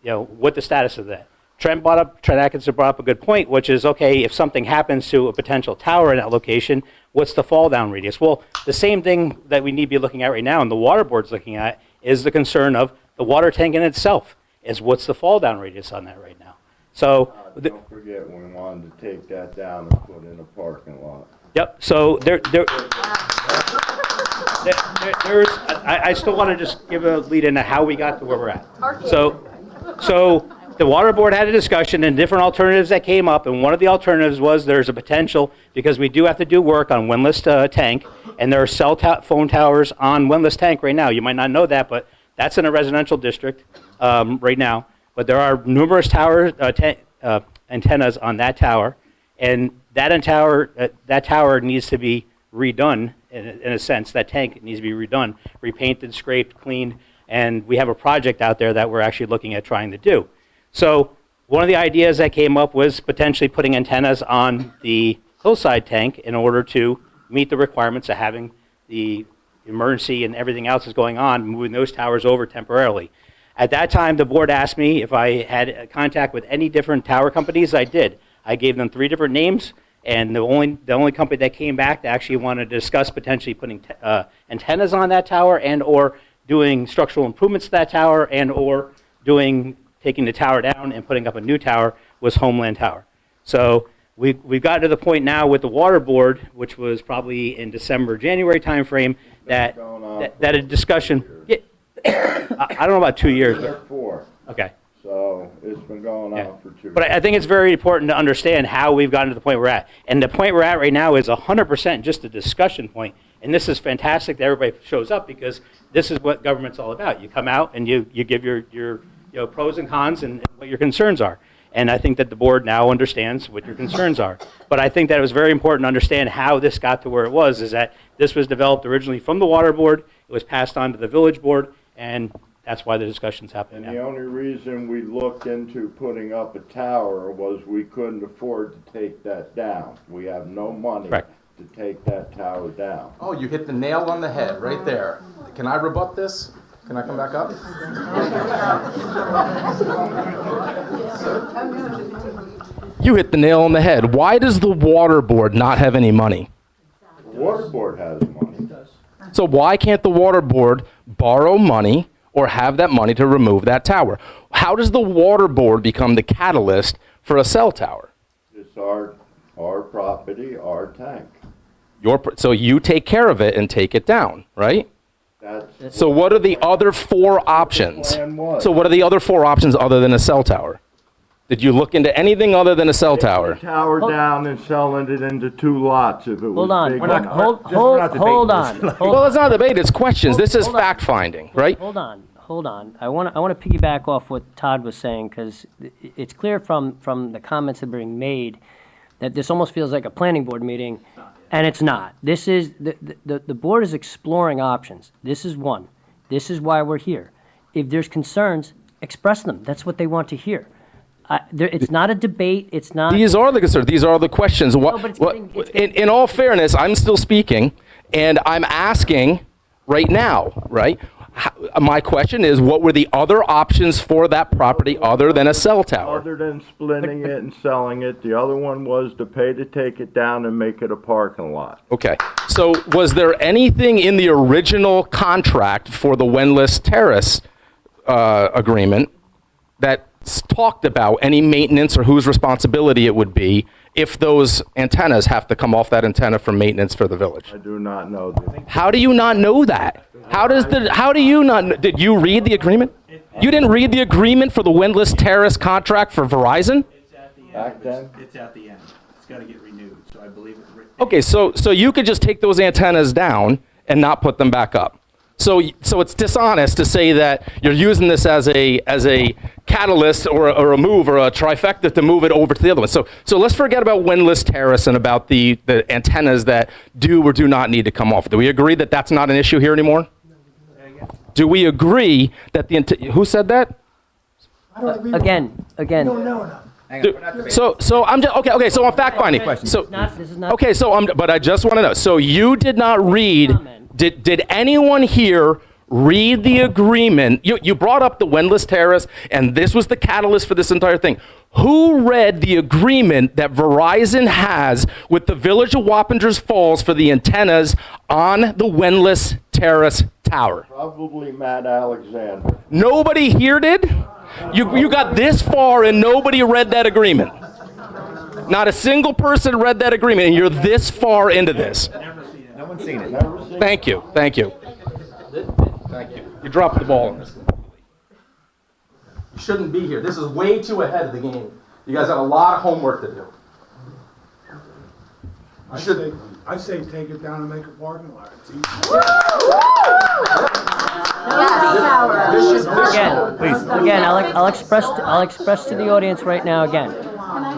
what the status of that. Trent Atkinson brought up a good point, which is, okay, if something happens to a potential tower in that location, what's the fall down radius? Well, the same thing that we need to be looking at right now, and the water board's looking at, is the concern of the water tank in itself, is what's the fall down radius on that right now. So don't forget, we wanted to take that down and put in a parking lot. Yep, so I still want to just give a lead into how we got to where we're at. So the water board had a discussion and different alternatives that came up, and one of the alternatives was there's a potential, because we do have to do work on Windlass Tank, and there are phone towers on Windlass Tank right now. You might not know that, but that's in a residential district right now. But there are numerous antennas on that tower, and that tower needs to be redone in a sense. That tank needs to be redone, repainted, scraped, cleaned, and we have a project out there that we're actually looking at trying to do. So one of the ideas that came up was potentially putting antennas on the hillside tank in order to meet the requirements of having the emergency and everything else is going on, moving those towers over temporarily. At that time, the board asked me if I had contact with any different tower companies. I did. I gave them 3 different names, and the only company that came back that actually wanted to discuss potentially putting antennas on that tower and or doing structural improvements to that tower and or taking the tower down and putting up a new tower was Homeland Tower. So we've gotten to the point now with the water board, which was probably in December, January timeframe, that a discussion. Yeah, I don't know about 2 years. But, 4. Okay. So it's been going on for 2 years. But I think it's very important to understand how we've gotten to the point we're at. And the point we're at right now is 100% just a discussion point. And this is fantastic that everybody shows up, because this is what government's all about. You come out and you give your pros and cons and what your concerns are. And I think that the board now understands what your concerns are. But I think that it was very important to understand how this got to where it was, is that this was developed originally from the water board, it was passed on to the village board, and that's why the discussion's happening now. And the only reason we looked into putting up a tower was we couldn't afford to take that down. We have no money to take that tower down. Oh, you hit the nail on the head right there. Can I rebut this? Can I come back up? You hit the nail on the head. Why does the water board not have any money? The water board has money. So why can't the water board borrow money or have that money to remove that tower? How does the water board become the catalyst for a cell tower? It's our property, our tank. So you take care of it and take it down, right? That's So what are the other 4 options? plan was. So what are the other 4 options other than a cell tower? Did you look into anything other than a cell tower? Tower down and selling it into 2 lots if it was Hold on, big. hold enough. hold on. Well, it's not a debate, it's questions. This is fact finding, right? Hold on. I want to piggyback off what Todd was saying, because it's clear from the comments that are being made that this almost feels like a planning board meeting, and it's not. This is, the board is exploring options. This is one. This is why we're here. If there's concerns, express them. That's what they want to hear. It's not a debate, it's not. These are the concerns, these are the questions. In all fairness, I'm still speaking, and I'm asking right now, right? My question is, what were the other options for that property other than a cell tower? Other than splitting it and selling it, the other one was to pay to take it down and make it a parking lot. Okay, so was there anything in the original contract for the Wendless Terrace agreement that talked about any maintenance or whose responsibility it would be if those antennas have to come off that antenna for maintenance for the village? I do not know that. How do you not know that? How do you not, did you read the agreement? You didn't read the agreement for the Wendless Terrace contract for Verizon? Back then? It's at the end. It's got to get renewed, so I believe it's written. Okay, so you could just take those antennas down and not put them back up. So it's dishonest to say that you're using this as a catalyst or a move or a trifecta to move it over to the other one. So let's forget about Wendless Terrace and about the antennas that do or do not need to come off. Do we agree that that's not an issue here anymore? Do we agree that who said that? Again. So I'm just okay. So I'm fact finding. So okay. But I just want to know. So you did not read. Did anyone here read the agreement? You brought up the Wendless Terrace, and this was the catalyst for this entire thing. Who read the agreement that Verizon has with the Village of Wappingers Falls for the antennas on the Wendless Terrace tower? Probably Matt Alexander. Nobody here did? You got this far and nobody read that agreement. Not a single person read that agreement, and you're this far into this. No one's seen it. Thank you. Thank you. You dropped the ball on this. You shouldn't be here. This is way too ahead of the game. You guys have a lot of homework to do. I say take it down and make a parking lot. It's easy. Again, I'll express to the audience right now again.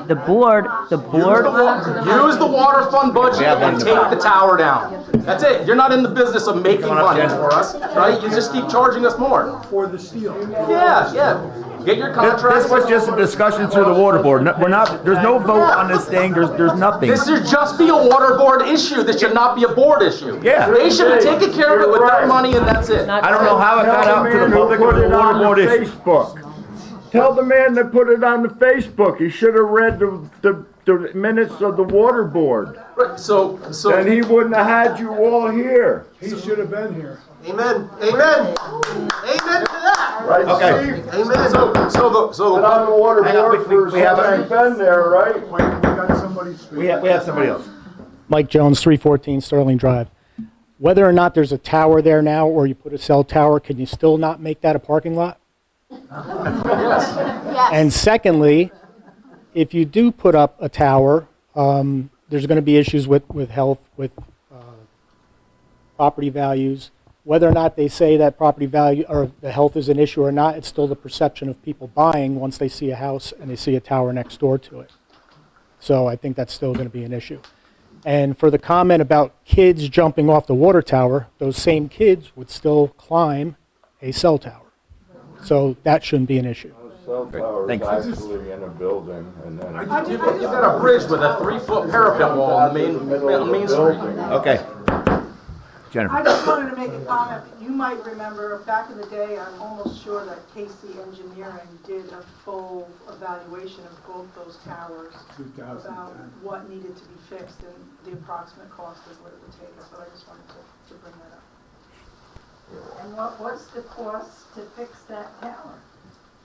The board. Use the water fund budget and take the tower down. That's it. You're not in the business of making money for us, right? You just keep charging us more. For the steel. Yeah. Get your contracts. This was just a discussion through the water board. We're not. There's no vote on this thing. There's nothing. This should just be a water board issue. This should not be a board issue. Yeah. They should have taken care of it with their money, and that's it. I don't know how it got out to the public or the water board issue. Facebook. Tell the man that put it on the Facebook. He should have read the minutes of the water board. Right, so then he wouldn't have had you all here. He should have been here. Amen. Amen to that. Right, okay. Steve? Amen. So Been on the water board for we haven't been there, right? We got somebody speaking. We have somebody else. Mike Jones, 314 Sterling Drive. Whether or not there's a tower there now, or you put a cell tower, can you still not make that a parking lot? Yes. And secondly, if you do put up a tower, there's going to be issues with health, with property values. Whether or not they say that property value or the health is an issue or not, it's still the perception of people buying once they see a house and they see a tower next door to it. So I think that's still going to be an issue. And for the comment about kids jumping off the water tower, those same kids would still climb a cell tower. So that shouldn't be an issue. Cell tower is actually in a building, and then You've got a bridge with a 3-foot parapet wall on Main Street. Okay. Jennifer. I just wanted to make a comment. You might remember, back in the day, I'm almost sure that KC Engineering did a full evaluation of both those towers about what needed to be fixed and the approximate cost of what it would take. So I just wanted to bring that up. And what was the cost to fix that tower?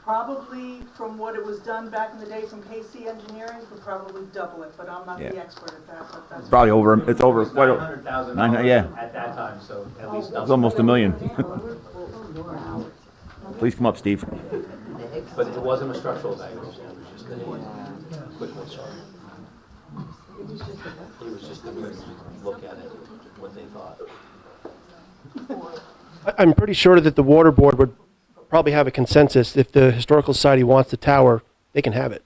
Probably, from what it was done back in the day from KC Engineering, could probably double it, but I'm not the Yeah. expert at that, but that's. Probably over, it's over, quite over. $900,000 Yeah. at that time, so at least It's almost $1 million. Oh, Please come up, Steve. But it wasn't a structural evaluation, it was just a quick one shot. It was just a look at it, what they thought. I'm pretty sure that the water board would probably have a consensus. If the Historical Society wants the tower, they can have it.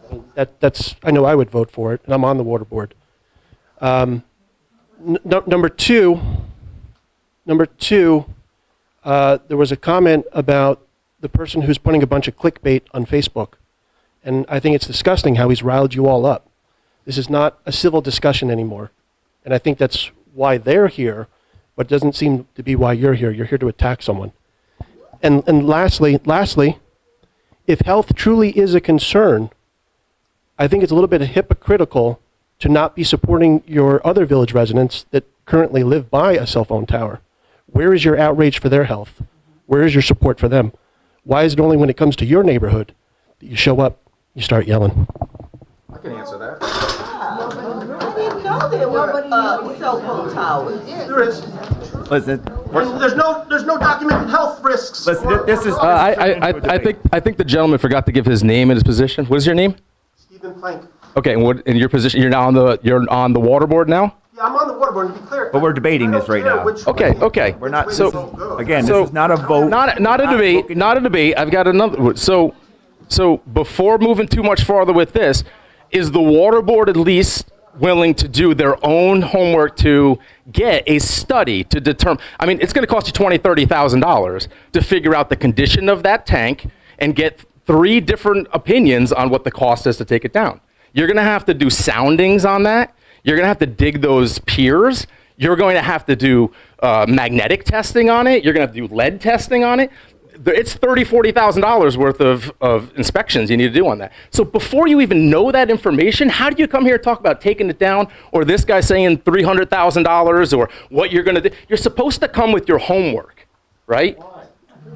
I mean, that's, I know I would vote for it, and I'm on the water board. Number two, there was a comment about the person who's putting a bunch of clickbait on Facebook. And I think it's disgusting how he's riled you all up. This is not a civil discussion anymore. And I think that's why they're here, but it doesn't seem to be why you're here. You're here to attack someone. And lastly, if health truly is a concern, I think it's a little bit hypocritical to not be supporting your other village residents that currently live by a cell phone tower. Where is your outrage for their health? Where is your support for them? Why is it only when it comes to your neighborhood that you show up, you start yelling? I can answer that. I didn't know there were cell phone towers. There is. Listen, There's no documented health risks. listen, this is. I think the gentleman forgot to give his name and his position. What is your name? Stephen Plank. Okay, and what in your position? You're on the water board now. Yeah, I'm on the water board, to be clear. But we're debating this right now. Okay. We're not, So again, this is not a vote. Not a debate. Not a debate. I've got another. So before moving too much farther with this, is the water board at least willing to do their own homework to get a study to determine? I mean, it's going to cost you $20,000-$30,000 to figure out the condition of that tank and get 3 different opinions on what the cost is to take it down. You're going to have to do soundings on that. You're going to have to dig those piers. You're going to have to do magnetic testing on it. You're going to have to do lead testing on it. It's $30,000, $40,000 worth of inspections you need to do on that. So before you even know that information, how do you come here and talk about taking it down, or this guy saying $300,000, or what you're going to do? You're supposed to come with your homework, right?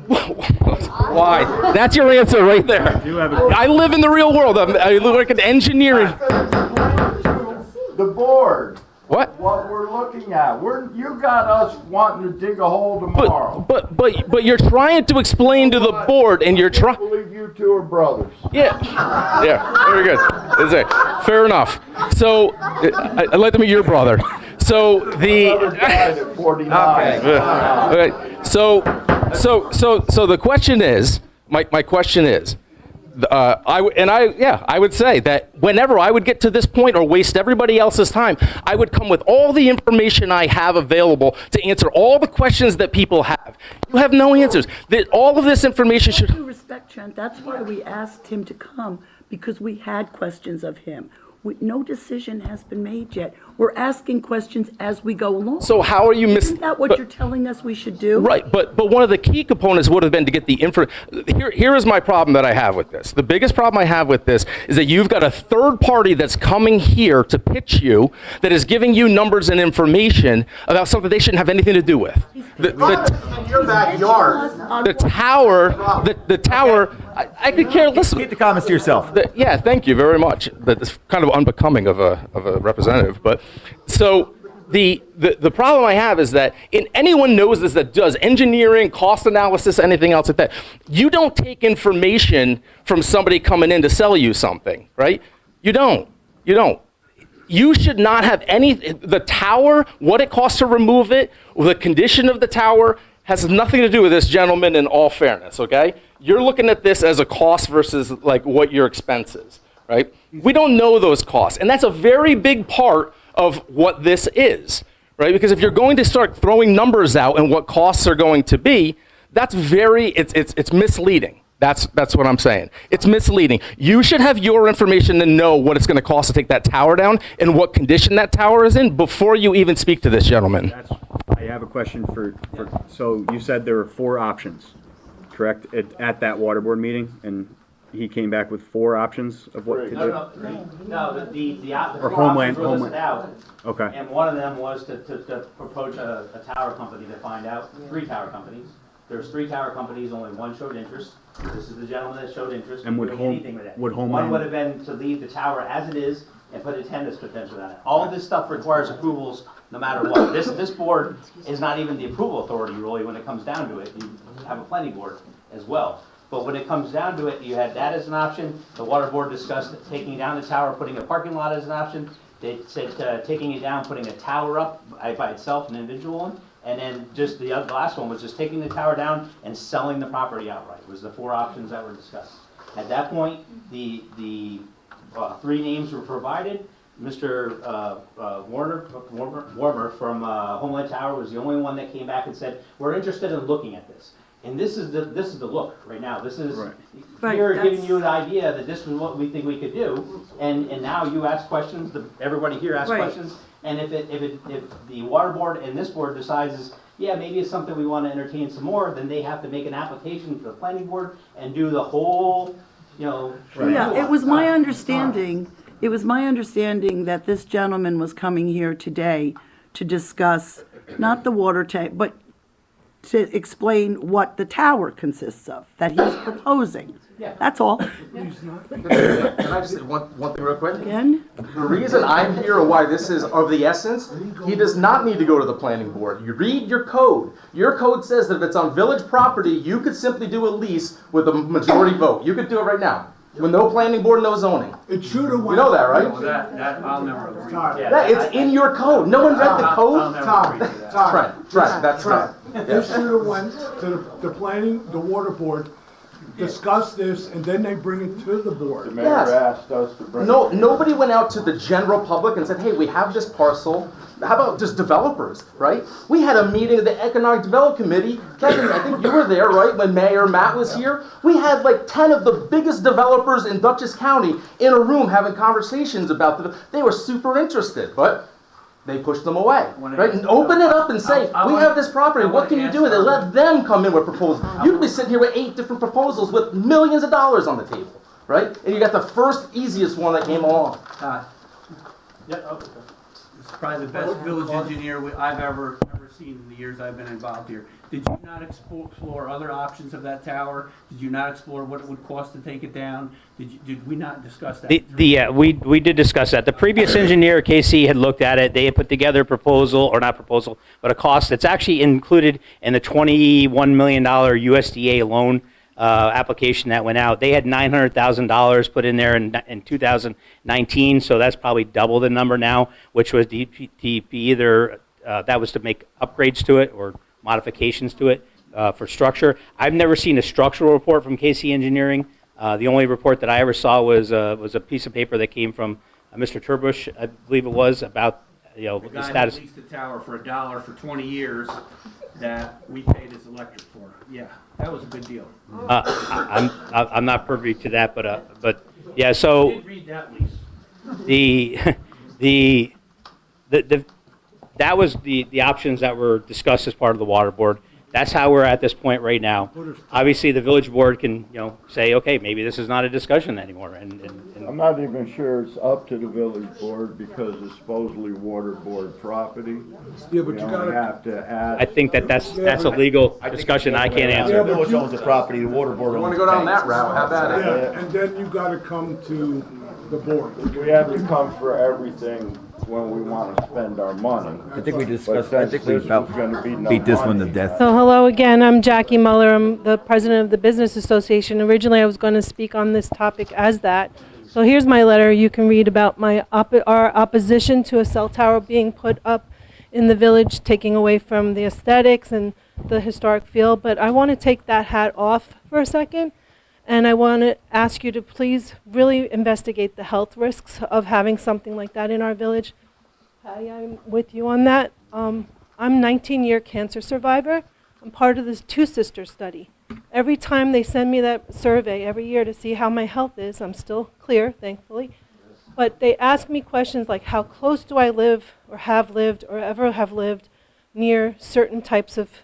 Why? That's your answer right there. I live in the real world. I work in engineering. The board. What? What we're looking at. You got us wanting to dig a hole tomorrow. But you're trying to explain to the board, and you're trying. I believe you two are brothers. Yeah, very good. That's it. Fair enough. So, I'd like to meet your brother. So the. At 49. Okay. So the question is, my question is, I would say that whenever I would get to this point or waste everybody else's time, I would come with all the information I have available to answer all the questions that people have. You have no answers. That all of this information should. With due respect, Trent, that's why we asked him to come, because we had questions of him. No decision has been made yet. We're asking questions as we go along. So how are you Isn't that what you're telling us we should do? Right, but one of the key components would have been to get the info. Here is my problem that I have with this. The biggest problem I have with this is that you've got a third party that's coming here to pitch you, that is giving you numbers and information about something they shouldn't have anything to do with. In your backyard. The tower. I could care less. Keep the comments to yourself. Yeah, thank you very much. That's kind of unbecoming of a representative. But so the problem I have is that anyone knows this that does engineering, cost analysis, anything else like that. You don't take information from somebody coming in to sell you something, right? You don't. You should not have the tower, what it costs to remove it, the condition of the tower has nothing to do with this, gentleman, in all fairness, okay? You're looking at this as a cost versus like what your expense is, right? We don't know those costs, and that's a very big part of what this is, right? Because if you're going to start throwing numbers out and what costs are going to be, that's it's misleading. That's what I'm saying. It's misleading. You should have your information to know what it's going to cost to take that tower down and what condition that tower is in before you even speak to this gentleman. Patty, I have a question so you said there were 4 options, correct, at that water board meeting? And he came back with 4 options of what to do? No, the Or Homeland, were listed out. Okay. And one of them was to propose a tower company to find out, 3 tower companies. There's 3 tower companies, only one showed interest. This is the gentleman that showed interest in And would doing anything with it. would One Homeland- would have been to leave the tower as it is and put a tennis potential on it. All of this stuff requires approvals no matter what. This board is not even the approval authority really when it comes down to it. You have a planning board as well. But when it comes down to it, you had that as an option. The water board discussed taking down the tower, putting a parking lot as an option. They said taking it down, putting a tower up by itself, an individual one. And then just the last one was just taking the tower down and selling the property outright, was the 4 options that were discussed. At that point, the 3 names were provided. Mr. Warmer from Homeland Tower was the only one that came back and said, we're interested in looking at this. And this is the look right now. This is here giving you an idea that this is what we think we could do. And now you ask questions. Everybody here asks questions. And if the water board and this board decides, yeah, maybe it's something we want to entertain some more, then they have to make an application to the planning board and do the whole, Yeah, it was my understanding, that this gentleman was coming here today to discuss, not the water tank, but to explain what the tower consists of, that he's proposing. That's all. Can I just say one thing real quick? Again? The reason I'm here or why this is of the essence, he does not need to go to the planning board. You read your code. Your code says that if it's on village property, you could simply do a lease with a majority vote. You could do it right now. With no planning board, no zoning. It should have went. You know that, right? That I'll never agree. Yeah, it's in your code. No one read the code? Todd, That's right. This should have went to the water board, discuss this, and then they bring it to the board. The mayor asked us to bring. No, nobody went out to the general public and said, hey, we have this parcel. How about just developers, right? We had a meeting of the Economic Development Committee. Kevin, I think you were there, right, when Mayor Matt was here? We had like 10 of the biggest developers in Dutchess County in a room having conversations about they were super interested, but they pushed them away, right? And open it up and say, we have this property, what can you do with it? Let them come in with proposals. You could be sitting here with 8 different proposals with millions of dollars on the table, right? And you got the first easiest one that came along. It's probably the best village engineer I've ever seen in the years I've been involved here. Did you not explore other options of that tower? Did you not explore what it would cost to take it down? Did we not discuss that? We did discuss that. The previous engineer, KC, had looked at it. They had put together a proposal, or not proposal, but a cost that's actually included in the $21 million USDA loan application that went out. They had $900,000 put in there in 2019, so that's probably double the number now, which was either that was to make upgrades to it or modifications to it for structure. I've never seen a structural report from KC Engineering. The only report that I ever saw was a piece of paper that came from Mr. Turbush, I believe it was, about The the guy status. that leased the tower for $1 for 20 years that we paid his electric for. Yeah, that was a good deal. I'm not privy to that, but yeah. So I did read that lease. the that was the options that were discussed as part of the water board. That's how we're at this point right now. Obviously, the village board can, say, okay, maybe this is not a discussion anymore. And I'm not even sure it's up to the village board because it's supposedly water board property. Yeah, but you gotta. Have to ask. I think that's a legal discussion I can't answer. The village owns the property, the water board owns. You want to go down that route? How about it? Yeah, and then you gotta come to the board. We have to come for everything when we want to spend our money. I think we discussed, But I think we since this about was gonna be no beat this one to money. death. So hello again, I'm Jackie Muller, I'm the president of the Business Association. Originally I was going to speak on this topic as that. So here's my letter, you can read about our opposition to a cell tower being put up in the village, taking away from the aesthetics and the historic feel. But I want to take that hat off for a second, and I want to ask you to please really investigate the health risks of having something like that in our village. Patty, I'm with you on that. I'm 19-year cancer survivor. I'm part of this Two Sisters study. Every time they send me that survey every year to see how my health is, I'm still clear, thankfully. But they ask me questions like, how close do I live or have lived or ever have lived near certain types of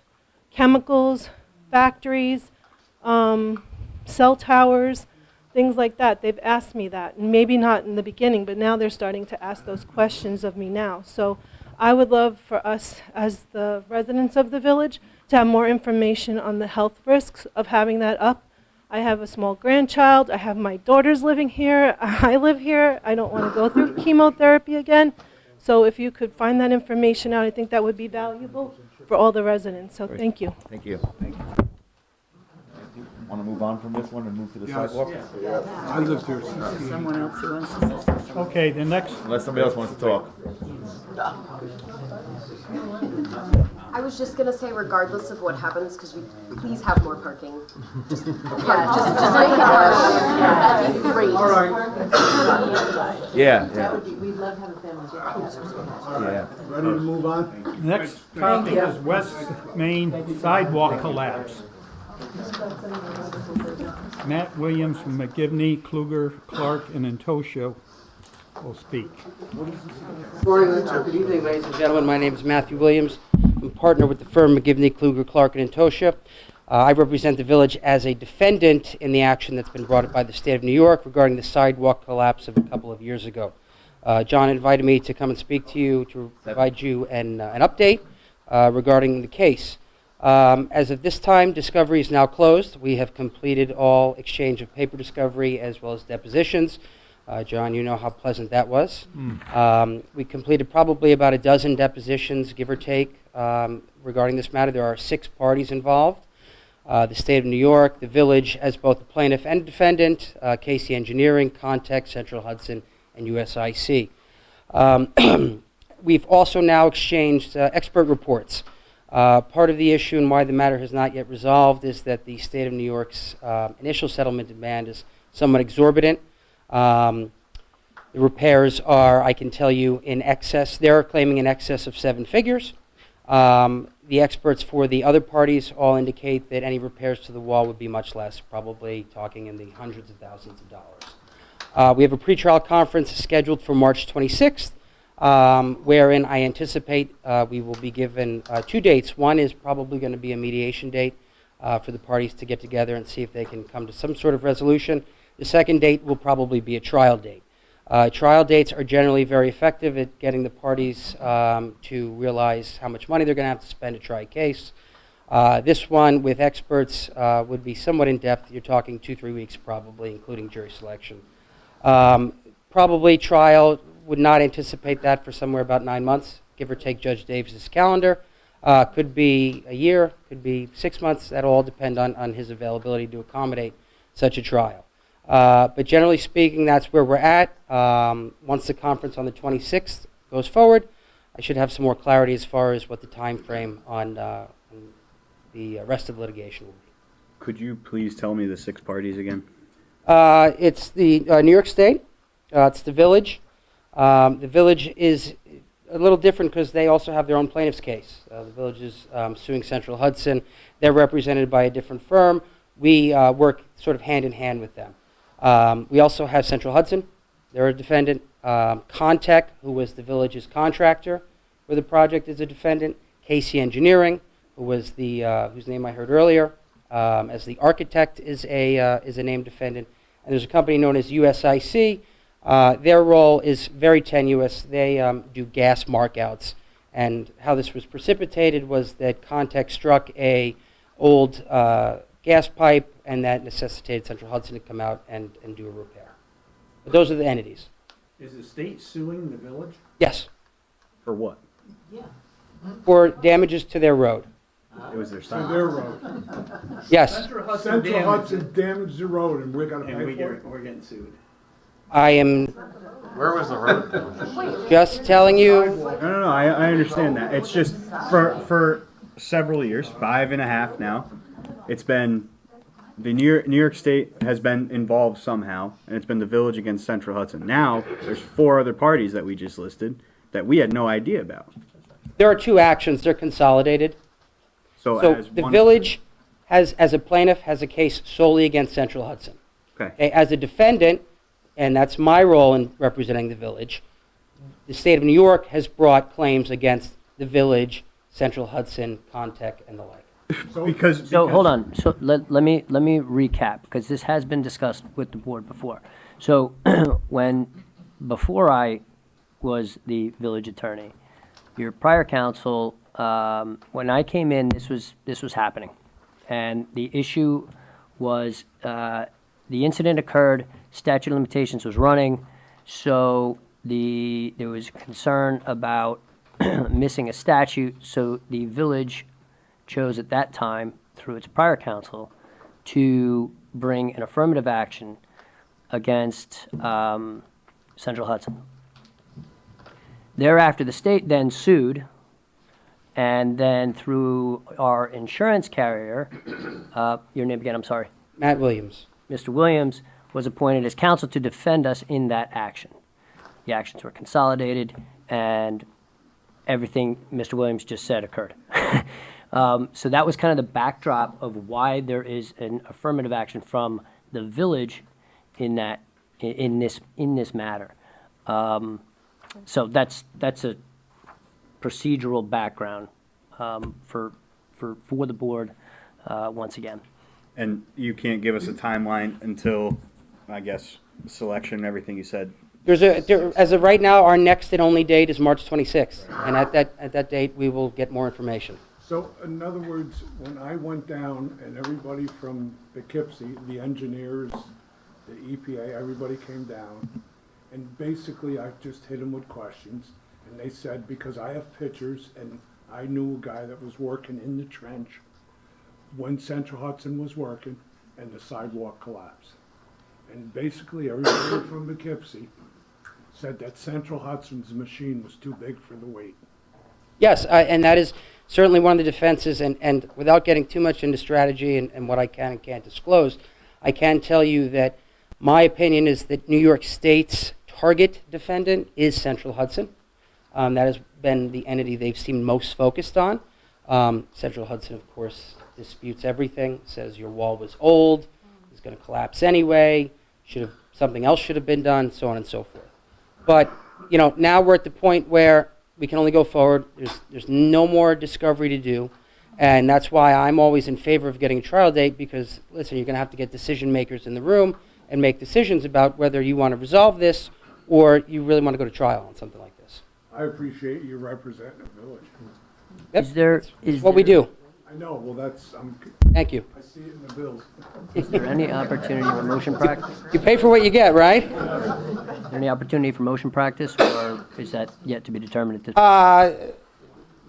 chemicals, factories, cell towers, things like that. They've asked me that, and maybe not in the beginning, but now they're starting to ask those questions of me now. So I would love for us, as the residents of the village, to have more information on the health risks of having that up. I have a small grandchild. I have my daughters living here. I live here. I don't want to go through chemotherapy again. So if you could find that information out, I think that would be valuable for all the residents. So thank you. Thank you. Thank you. Want to move on from this one and move to the sidewalk? I lived here. Someone else who wants to say something. Okay, the next, Unless somebody else wants to talk. I was just gonna say, regardless of what happens, because we please have more parking. Just make it work. That'd be great. All right. Yeah, That yeah, would be, we'd love to have a family get together. yeah. Ready to move on? next topic is West Main sidewalk collapse. Matt Williams from McGivney, Kluger, Clark, and Antosha will speak. Good evening, ladies and gentlemen. My name is Matthew Williams. I'm a partner with the firm McGivney, Kluger, Clark, and Antosha. I represent the village as a defendant in the action that's been brought by the state of New York regarding the sidewalk collapse of a couple of years ago. John invited me to come and speak to you to provide you an update regarding the case. As of this time, discovery is now closed. We have completed all exchange of paper discovery as well as depositions. John, you know how pleasant that was. We completed probably about a dozen depositions, give or take, regarding this matter. There are 6 parties involved. The state of New York, the village as both the plaintiff and defendant, Casey Engineering, Context, Central Hudson, and USIC. We've also now exchanged expert reports. Part of the issue and why the matter has not yet resolved is that the state of New York's initial settlement demand is somewhat exorbitant. The repairs are, I can tell you, in excess. They're claiming in excess of 7 figures. The experts for the other parties all indicate that any repairs to the wall would be much less, probably talking in the hundreds of thousands of dollars. We have a pretrial conference scheduled for March 26th, wherein I anticipate we will be given 2 dates. One is probably going to be a mediation date for the parties to get together and see if they can come to some sort of resolution. The second date will probably be a trial date. Trial dates are generally very effective at getting the parties to realize how much money they're going to have to spend to try a case. This one with experts would be somewhat in-depth. You're talking 2-3 weeks probably, including jury selection. Probably trial, would not anticipate that for somewhere about 9 months, give or take Judge Davis's calendar. Could be a year, could be 6 months. That'll all depend on his availability to accommodate such a trial. But generally speaking, that's where we're at. Once the conference on the 26th goes forward, I should have some more clarity as far as what the time frame on the rest of the litigation will be. Could you please tell me the 6 parties again? It's the New York State. It's the village. The village is a little different because they also have their own plaintiff's case. The village is suing Central Hudson. They're represented by a different firm. We work sort of hand in hand with them. We also have Central Hudson. They're a defendant. Contech, who was the village's contractor for the project, is a defendant. Casey Engineering, who was the whose name I heard earlier, as the architect, is a named defendant. And there's a company known as USIC. Their role is very tenuous. They do gas markouts. And how this was precipitated was that Contech struck a old gas pipe, and that necessitated Central Hudson to come out and do a repair. But those are the entities. Is the state suing the village? Yes. For what? Yeah. For damages to their road. It was their To sign. their road. Yes. Central Hudson Central damaged Hudson damaged the road and we're gonna and pay for it? we're getting sued. I am Where was the road? just telling you. No, I understand that. It's just for several years, 5.5 now, it's been the New York State has been involved somehow, and it's been the village against Central Hudson. Now, there's 4 other parties that we just listed that we had no idea about. There are 2 actions. They're consolidated. So as the one- village has, as a plaintiff, has a case solely against Central Hudson. Okay. As a defendant, and that's my role in representing the village, the state of New York has brought claims against the village, Central Hudson, Contech, and the like. So, hold on, so let me recap, because this has been discussed with the board before. So, before I was the village attorney, your prior council, when I came in, this was happening. And the issue was, the incident occurred, statute of limitations was running, so there was concern about missing a statute, so the village chose at that time, through its prior council, to bring an affirmative action against Central Hudson. Thereafter, the state then sued, and then through our insurance carrier, your name again, I'm sorry? Matt Williams. Mr. Williams was appointed as counsel to defend us in that action. The actions were consolidated, and everything Mr. Williams just said occurred. So that was kind of the backdrop of why there is an affirmative action from the village in this matter. So that's a procedural background for the board once again. And you can't give us a timeline until, I guess, selection and everything you said. As of right now, our next and only date is March 26th, and at that date, we will get more information. So, in other words, when I went down and everybody from Poughkeepsie, the engineers, the EPA, everybody came down, and basically I just hit them with questions, and they said, because I have pictures, and I knew a guy that was working in the trench when Central Hudson was working, and the sidewalk collapsed. And basically everybody from Poughkeepsie said that Central Hudson's machine was too big for the weight. Yes, and that is certainly one of the defenses, and without getting too much into strategy and what I can and can't disclose, I can tell you that my opinion is that New York State's target defendant is Central Hudson. That has been the entity they've seemed most focused on. Central Hudson, of course, disputes everything, says your wall was old, it's going to collapse anyway, something else should have been done, so on and so forth. But, now we're at the point where we can only go forward. There's no more discovery to do. And that's why I'm always in favor of getting a trial date, because, listen, you're going to have to get decision makers in the room and make decisions about whether you want to resolve this or you really want to go to trial on something like this. I appreciate you representing the village. Yep. Is what we do. I know, well, Thank you. I see it in the bills. Is there any opportunity for motion practice? You pay for what you get, right? Is there any opportunity for motion practice, or is that yet to be determined at this point?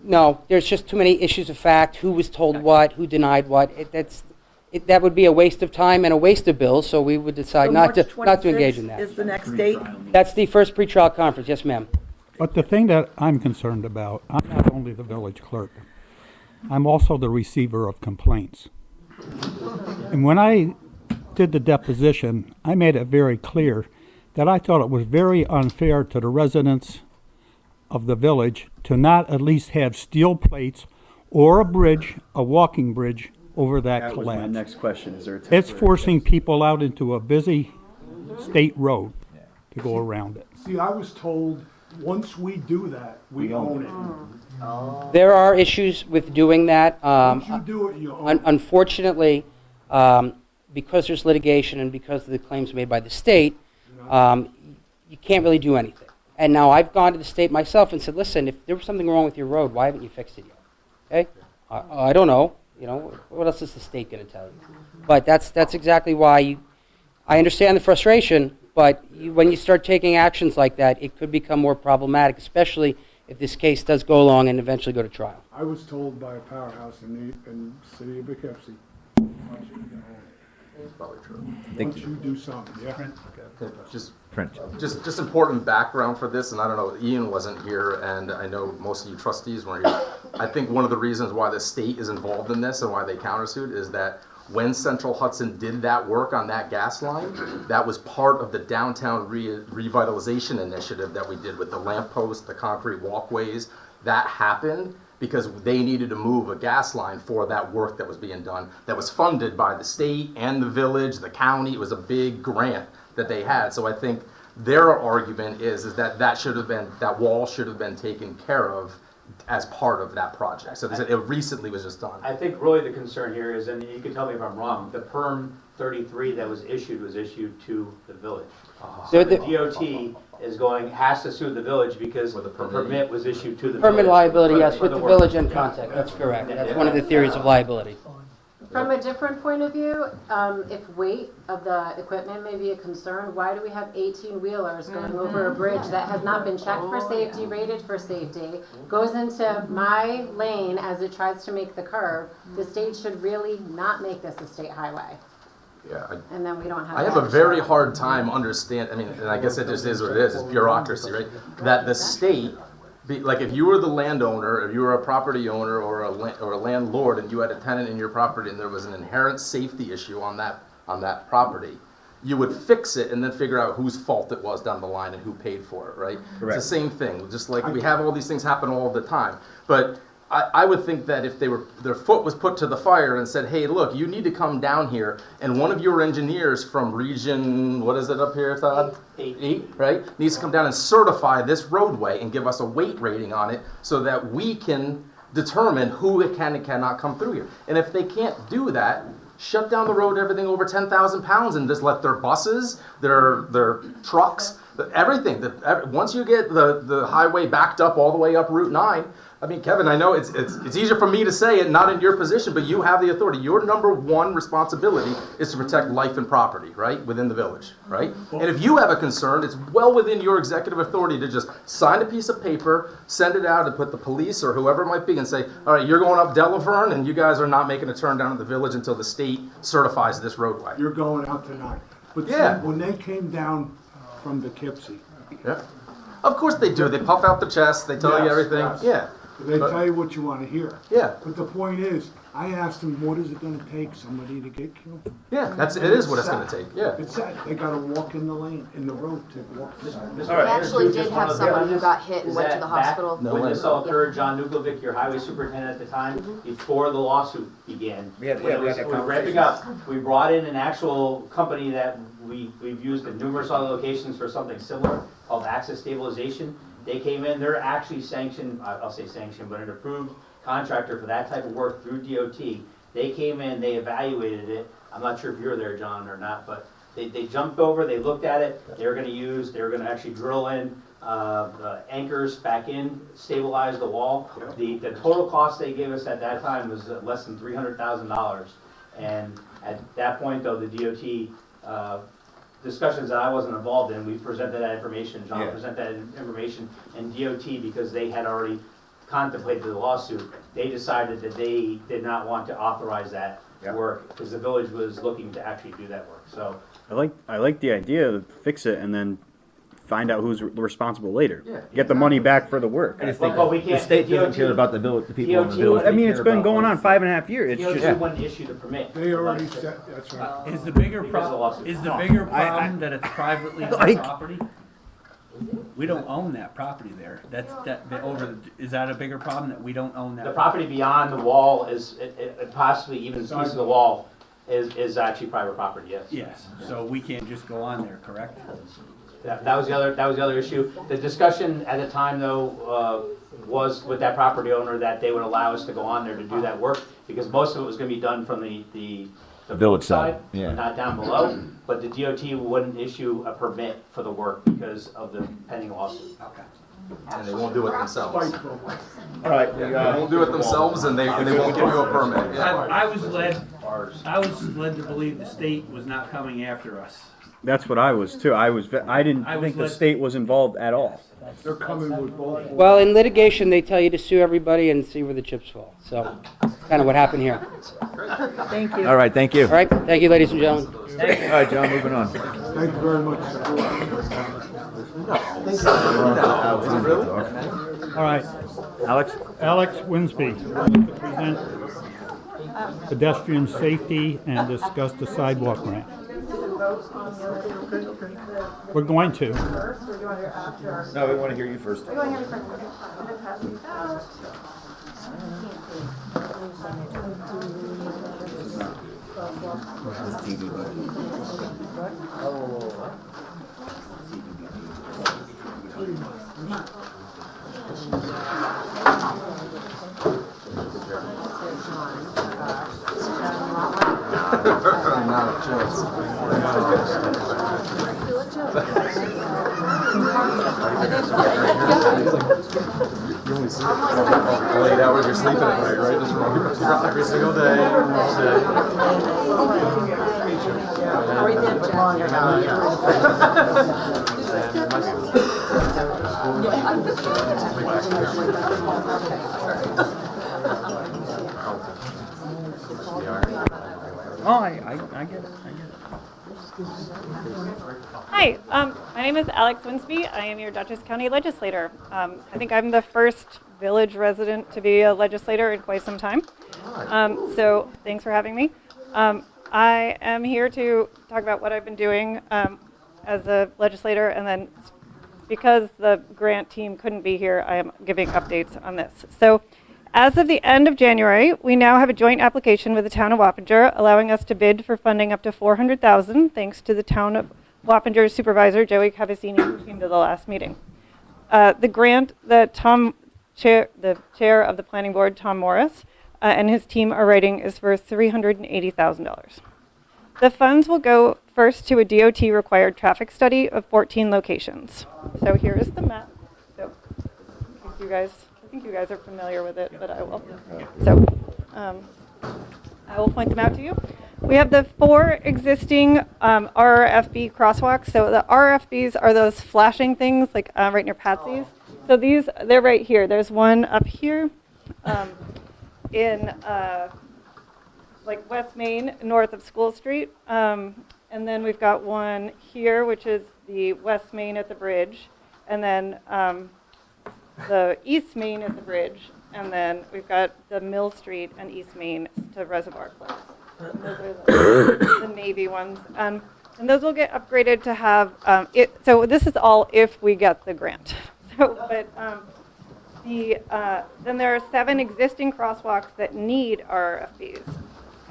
No, there's just too many issues of fact, who was told what, who denied what. That would be a waste of time and a waste of bills, so we would decide not to engage in that. Is the next date? That's the first pretrial conference, yes, ma'am. But the thing that I'm concerned about, I'm not only the village clerk, I'm also the receiver of complaints. And when I did the deposition, I made it very clear that I thought it was very unfair to the residents of the village to not at least have steel plates or a walking bridge over that collapse. That was my next question. Is there a It's forcing people out into a busy state road to go around it. See, I was told, once we do that, we own it. There are issues with doing that. Once you do it, you own it. Unfortunately, because there's litigation and because of the claims made by the state, you can't really do anything. And now I've gone to the state myself and said, listen, if there was something wrong with your road, why haven't you fixed it yet? Okay? I don't know. What else is the state going to tell you? But that's exactly why I understand the frustration, but when you start taking actions like that, it could become more problematic, especially if this case does go along and eventually go to trial. I was told by a powerhouse in the city of Poughkeepsie, once you get home, It's probably true. once you do something, yeah. Just important background for this, and I don't know, Ian wasn't here, and I know most of you trustees weren't here. I think one of the reasons why the state is involved in this and why they countersued is that when Central Hudson did that work on that gas line, that was part of the downtown revitalization initiative that we did with the lampposts, the concrete walkways. That happened because they needed to move a gas line for that work that was being done, that was funded by the state and the village, the county. It was a big grant that they had. So I think their argument is that that wall should have been taken care of as part of that project. So they said it recently was just done. I think really the concern here is, and you can tell me if I'm wrong, the perm 33 that was issued to the village. So the DOT is has to sue the village because the permit was issued to the village. Permit liability, yes, with the work. village and contact, that's correct. That's one of the theories of liability. From a different point of view, if weight of the equipment may be a concern, why do we have 18-wheelers going over a bridge that has not been checked for safety, rated for safety, goes into my lane as it tries to make the curve? The state should really not make this a state highway. Yeah. And then we don't have. I have a very hard time and I guess it just is what it is, it's bureaucracy, right? That the state, like if you were the landowner, if you were a property owner or a landlord and you had a tenant in your property and there was an inherent safety issue on that property, you would fix it and then figure out whose fault it was down the line and who paid for it, right? Correct. It's the same thing, just like we have all these things happen all the time. But I would think that if their foot was put to the fire and said, hey, look, you need to come down here, and one of your engineers from region, what is it up here, Todd? 8, right? Needs to come down and certify this roadway and give us a weight rating on it so that we can determine who it can and cannot come through here. And if they can't do that, shut down the road, everything over 10,000 pounds, and just let their buses, their trucks, everything. Once you get the highway backed up all the way up Route 9, I mean, Kevin, I know it's easier for me to say it, not in your position, but you have the authority. Your number one responsibility is to protect life and property, right, within the village, right? And if you have a concern, it's well within your executive authority to just sign a piece of paper, send it out, and put the police or whoever it might be and say, all right, you're going up Delaverne, and you guys are not making a turn down at the village until the state certifies this roadway. You're going out tonight. But Yeah. see, when they came down from Poughkeepsie, Yeah. Of course they do. They puff out the chest. They tell you Yes, everything. yes. Yeah. they But- tell you what you want to hear. Yeah. But the point is, I asked them, what is it going to take somebody to get killed? Yeah, it is what it's going to take. Yeah. It's sad. They got to walk in the lane, in the road to walk this. We actually did have someone who got hit and went to the hospital. When this all occurred, John Nukovic, your highway superintendent at the time, before the lawsuit began. We had when it that was conversation. ramping up, we brought in an actual company that we've used in numerous other locations for something similar called Access Stabilization. They came in, they're actually sanctioned, I'll say sanctioned, but an approved contractor for that type of work through DOT. They came in, they evaluated it. I'm not sure if you were there, John, or not, but they jumped over, they looked at it. They were gonna actually drill in anchors back in, stabilize the wall. The total cost they gave us at that time was less than $300,000. And at that point, though, the DOT discussions that I wasn't involved in, we presented that information, John presented that information, and DOT, because they had already contemplated the lawsuit, they decided that they did not want to authorize that work, because the village was looking to actually do that work, so. I like the idea to fix it and then find out who's responsible later. Yeah. Get the money back for the work. I just think But we can't- the state doesn't DOT care about the village, the people in the DOT village. I mean, They it's care been about going on us. 5.5 years. It's DOT just, wouldn't issue the permit. They already said, that's right. Is the bigger Because of the problem, lawsuit. is the bigger I- problem that it's privately owned Like- property? We don't own that property there. Is that a bigger problem that we don't own that? The property beyond the wall is, possibly even a piece of the wall is actually private property, yes. Yes, so we can't just go on there, correct? That was the other issue. The discussion at the time, though, was with that property owner that they would allow us to go on there to do that work, because most of it was gonna be done from the village side, yeah. not down below, but the DOT wouldn't issue a permit for the work because of the pending lawsuit. Okay. And they won't do it themselves. All right, They won't do it themselves, and they won't give you a permit. Yeah. I was led to believe the state was not coming after us. that's what I was too. I didn't I was think the led- state was involved at all. They're coming with both. Well, in litigation, they tell you to sue everybody and see where the chips fall. So, kind of what happened here. Thank you. All right, thank you. All right, thank you, ladies and gentlemen. All right, John, moving on. Thank you very much. All right, Alex? Alex Winsby, to present pedestrian safety and discuss the sidewalk ramp. We're going to. No, we want to hear you first. You only sleep all 8 hours you're sleeping at night, right? Just remember every single day, all day. Oh, I get it, Hi, my name is Alex Winsby. I am your Dutchess County legislator. I think I'm the first village resident to be a legislator in quite some time. So thanks for having me. I am here to talk about what I've been doing as a legislator, and then because the grant team couldn't be here, I am giving updates on this. So as of the end of January, we now have a joint application with the town of Wappinger, allowing us to bid for funding up to $400,000, thanks to the town of Wappinger supervisor, Joey Cavazzini, who came to the last meeting. The grant that the chair of the planning board, Tom Morris, and his team are writing is for $380,000. The funds will go first to a DOT-required traffic study of 14 locations. So here is the map. So, in case you guys, I think you guys are familiar with it, but I will. So, I will point them out to you. We have the 4 existing RFB crosswalks. So the RFBs are those flashing things, like right near Patsy's. So they're right here. There's one up here in like West Main, north of School Street. And then we've got one here, which is the West Main at the bridge. And then the East Main at the bridge. And then we've got the Mill Street and East Main to Reservoir Place. Those are the Navy ones. And those will get upgraded to have, so this is all if we get the grant. So, but then there are 7 existing crosswalks that need RFBs.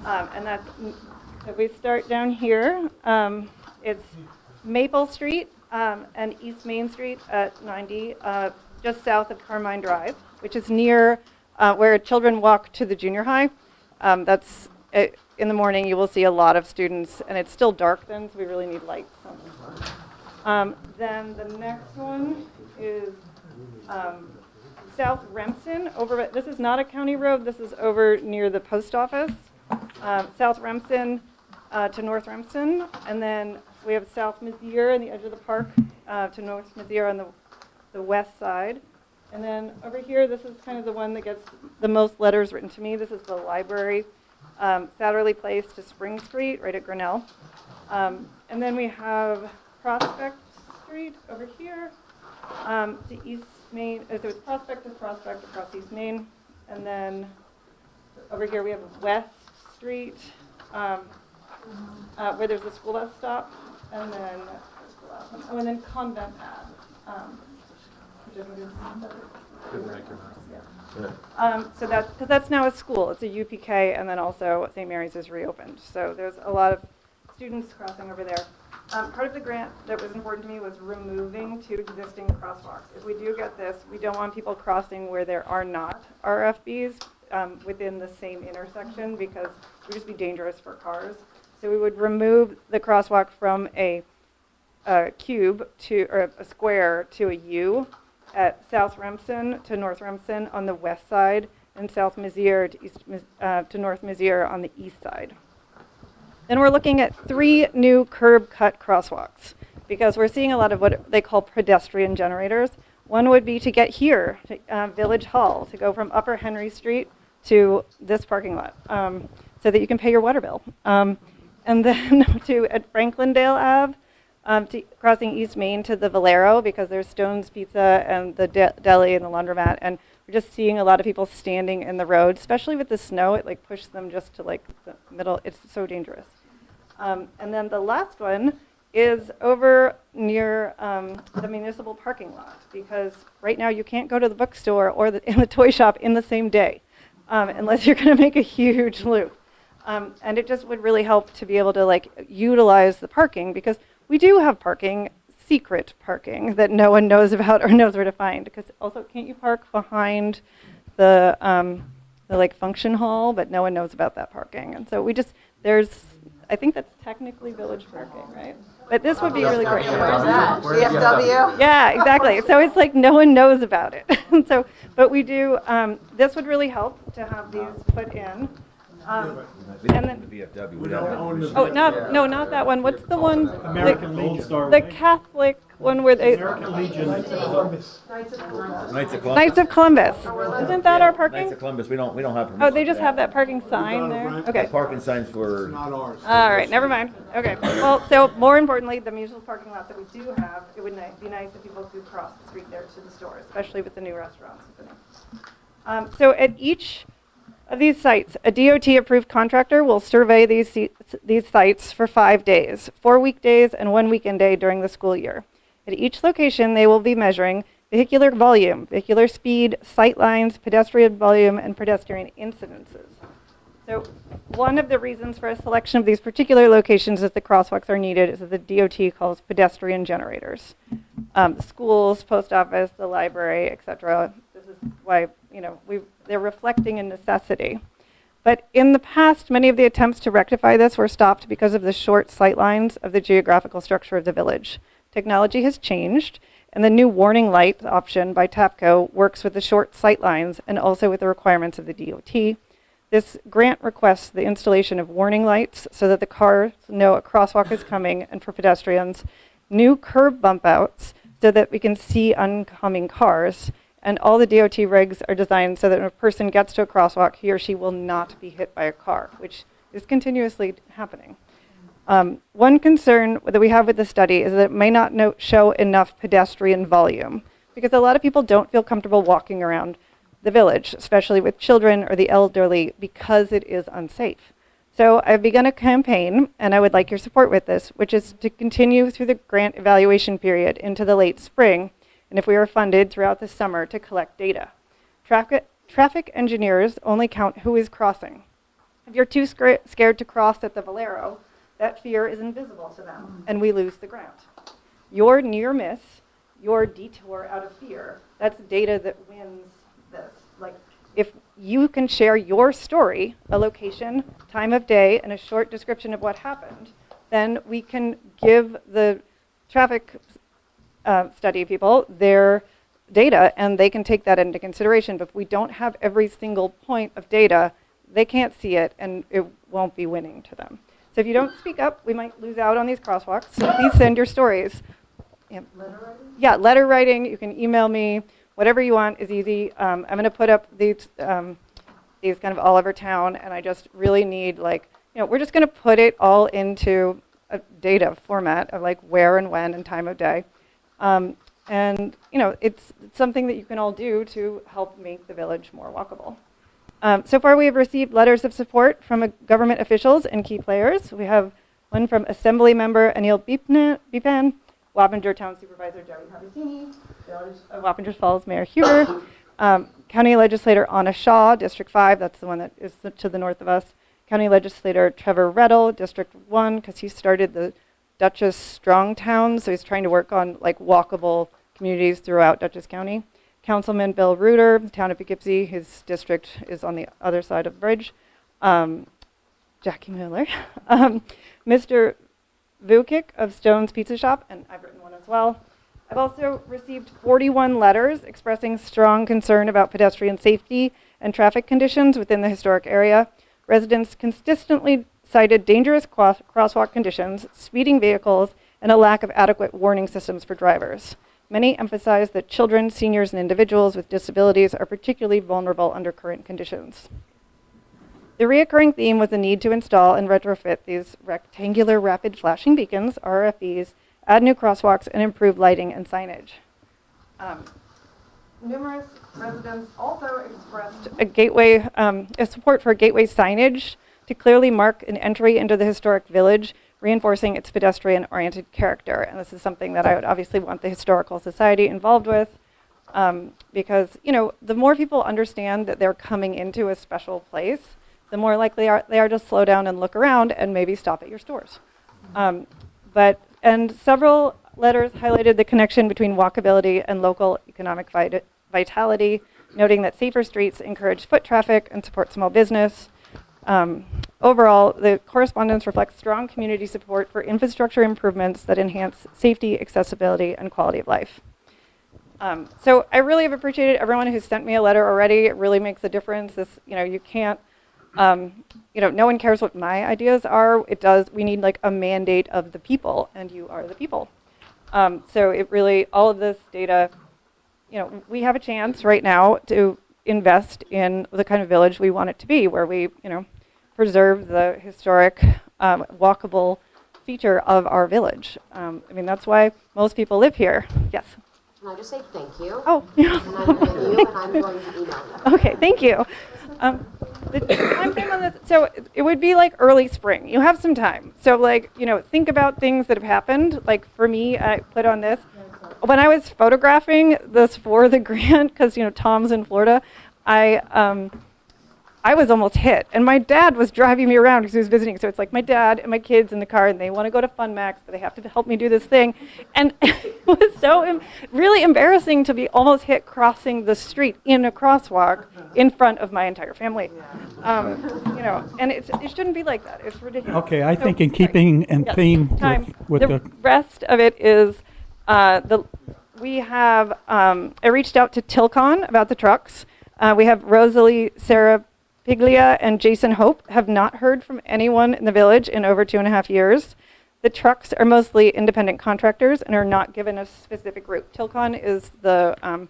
And that's, if we start down here, it's Maple Street and East Main Street at 90, just south of Carmine Drive, which is near where children walk to the junior high. That's in the morning, you will see a lot of students, and it's still dark then, so we really need lights. Then the next one is South Remsen. This is not a county road. This is over near the post office. South Remsen to North Remsen, and then we have South Mizzier on the edge of the park to North Mizzier on the west side. And then over here, this is kind of the one that gets the most letters written to me. This is the library. Satterley Place to Spring Street, right at Grinnell. And then we have Prospect Street over here to East Main. So it's Prospect to Prospect across East Main. And then over here we have West Street, where there's a school bus stop. And then, and then Convent Ave. So that's because that's now a school. It's a UPK, and then also St. Mary's is reopened. So there's a lot of students crossing over there. Part of the grant that was important to me was removing 2 existing crosswalks. If we do get this, we don't want people crossing where there are not RFBs within the same intersection, because it would just be dangerous for cars. So we would remove the crosswalk from a cube to, or a square to a U at South Remsen to North Remsen on the west side, and South Mizzier to North Mizzier on the east side. Then we're looking at 3 new curb cut crosswalks, because we're seeing a lot of what they call pedestrian generators. One would be to get here to Village Hall, to go from Upper Henry Street to this parking lot, so that you can pay your water bill. And then at Franklandale Ave, crossing East Main to the Valero, because there's Stone's Pizza and the deli and the laundromat, and we're just seeing a lot of people standing in the road, especially with the snow. It like pushed them just to like the middle. It's so dangerous. And then the last one is over near the municipal parking lot, because right now you can't go to the bookstore or in the toy shop in the same day, unless you're going to make a huge loop. And it just would really help to be able to like utilize the parking, because we do have parking, secret parking, that no one knows about or knows where to find. Because also, can't you park behind the like function hall, but no one knows about that parking. And so we just, there's I think that's technically village parking, right? But this would be really great. Where's that? VFW? Yeah, exactly. So it's like no one knows about it. So, but we do, this would really help to have these put in. And then, The VFW, we don't own the oh, not that one. What's the one? American Legion. The Catholic one where they. American Legion. Knights of Columbus. Knights of Columbus. Isn't that our parking? Knights of Columbus, we don't have permission. Oh, they just have that parking sign there? Okay. Parking signs for. Not ours. All right, never mind. Okay. Well, so more importantly, the municipal parking lot that we do have, it would be nice if people could cross the street there to the store, especially with the new restaurants. So at each of these sites, a DOT-approved contractor will survey these sites for 5 days, 4 weekdays and 1 weekend day during the school year. At each location, they will be measuring vehicular volume, vehicular speed, sight lines, pedestrian volume, and pedestrian incidences. So one of the reasons for a selection of these particular locations that the crosswalks are needed is that the DOT calls pedestrian generators. Schools, post office, the library, etc. This is why, they're reflecting a necessity. But in the past, many of the attempts to rectify this were stopped because of the short sight lines of the geographical structure of the village. Technology has changed, and the new warning light option by TAPCO works with the short sight lines and also with the requirements of the DOT. This grant requests the installation of warning lights so that the cars know a crosswalk is coming, and for pedestrians, new curb bump outs so that we can see oncoming cars. And all the DOT regs are designed so that when a person gets to a crosswalk, he or she will not be hit by a car, which is continuously happening. One concern that we have with the study is that it may not show enough pedestrian volume, because a lot of people don't feel comfortable walking around the village, especially with children or the elderly, because it is unsafe. So I've begun a campaign, and I would like your support with this, which is to continue through the grant evaluation period into the late spring, and if we are funded throughout the summer, to collect data. Traffic engineers only count who is crossing. If you're too scared to cross at the Valero, that fear is invisible to them, and we lose the grant. Your near miss, your detour out of fear, that's data that wins this. Like, if you can share your story, a location, time of day, and a short description of what happened, then we can give the traffic study people their data, and they can take that into consideration. But if we don't have every single point of data, they can't see it, and it won't be winning to them. So if you don't speak up, we might lose out on these crosswalks. So please send your stories. Letter writing? Yeah, letter writing. You can email me. Whatever you want is easy. I'm going to put up these kind of all over town, and I just really need, we're just going to put it all into a data format of where and when and time of day. And it's something that you can all do to help make the village more walkable. So far, we have received letters of support from government officials and key players. We have one from Assembly Member Anil Bipan, Wappinger Town Supervisor Joey Habatini, Village of Wappinger Falls Mayor Huber, County Legislator Anna Shaw, District 5, that's the one that is to the north of us, County Legislator Trevor Reddle, District 1, because he started the Dutchess Strong Town, so he's trying to work on walkable communities throughout Dutchess County. Councilman Bill Reuter, Town of Poughkeepsie, his district is on the other side of the bridge. Jackie Miller. Mr. Vukic of Stone's Pizza Shop, and I've written one as well. I've also received 41 letters expressing strong concern about pedestrian safety and traffic conditions within the historic area. Residents consistently cited dangerous crosswalk conditions, speeding vehicles, and a lack of adequate warning systems for drivers. Many emphasize that children, seniors, and individuals with disabilities are particularly vulnerable under current conditions. The reoccurring theme was the need to install and retrofit these rectangular rapid flashing beacons, RFBs, add new crosswalks, and improve lighting and signage. Numerous residents also expressed a support for gateway signage to clearly mark an entry into the historic village, reinforcing its pedestrian-oriented character. And this is something that I would obviously want the Historical Society involved with, because the more people understand that they're coming into a special place, the more likely they are to slow down and look around and maybe stop at your stores. And several letters highlighted the connection between walkability and local economic vitality, noting that safer streets encourage foot traffic and support small business. overall, the correspondence reflects strong community support for infrastructure improvements that enhance safety, accessibility, and quality of life. So I really have appreciated everyone who sent me a letter already. It really makes a difference. This, you can't, no one cares what my ideas are. It does. We need like a mandate of the people, and you are the people. So it really, all of this data, we have a chance right now to invest in the kind of village we want it to be, where we, preserve the historic, walkable feature of our village. That's why most people live here. Yes. Can I just say thank you? Oh, And I'm going to email them. okay, thank you. The time frame on this, so it would be like early spring. You have some time. So think about things that have happened. Like for me, I put on this. When I was photographing this for the grant, because, Tom's in Florida, I was almost hit. And my dad was driving me around because he was visiting. So it's like my dad and my kids in the car, and they want to go to FunMax, but they have to help me do this thing. And it was so really embarrassing to be almost hit crossing the street in a crosswalk in front of my entire family. And it shouldn't be like that. It's ridiculous. Okay, I think in keeping in theme with the rest of it is we have, I reached out to Tilcon about the trucks. We have Rosalie Sarah Piglia and Jason Hope have not heard from anyone in the village in over 2.5 years. The trucks are mostly independent contractors and are not given a specific route. Tilcon is the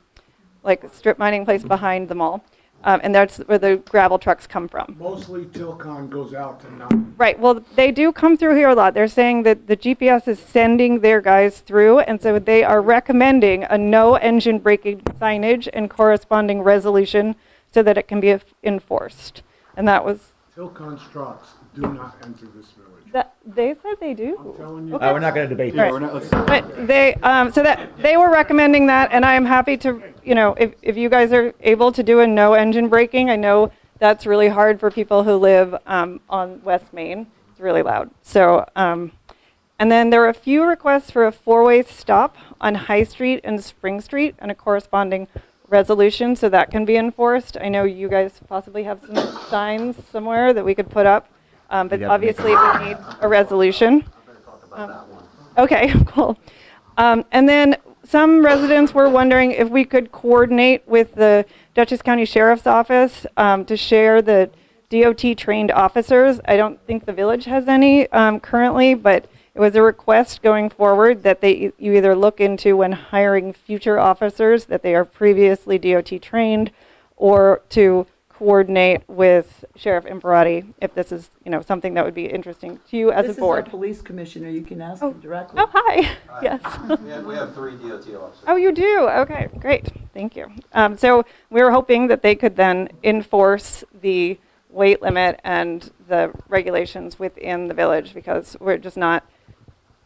strip mining place behind the mall, and that's where the gravel trucks come from. Mostly Tilcon goes out to Nottingham. Right, well, they do come through here a lot. They're saying that the GPS is sending their guys through, and so they are recommending a no engine braking signage and corresponding resolution so that it can be enforced. And that was... Tilcon's trucks do not enter this village. They said they do. I'm telling you. Okay. We're not going to debate Right. this. But they, so that they were recommending that, and I am happy to, if you guys are able to do a no engine braking, I know that's really hard for people who live on West Main. It's really loud. So, and then there were a few requests for a 4-way stop on High Street and Spring Street and a corresponding resolution so that can be enforced. I know you guys possibly have some signs somewhere that we could put up, but obviously we need a resolution. Okay, cool. And then some residents were wondering if we could coordinate with the Dutchess County Sheriff's Office to share the DOT trained officers. I don't think the village has any currently, but it was a request going forward that you either look into when hiring future officers that they are previously DOT trained, or to coordinate with Sheriff Imparati if this is something that would be interesting to you as a board. This is our police commissioner. You can ask him directly. Oh, hi. Yes. We have 3 DOT officers. Oh, you do? Okay, great. Thank you. So we were hoping that they could then enforce the weight limit and the regulations within the village, because we're just not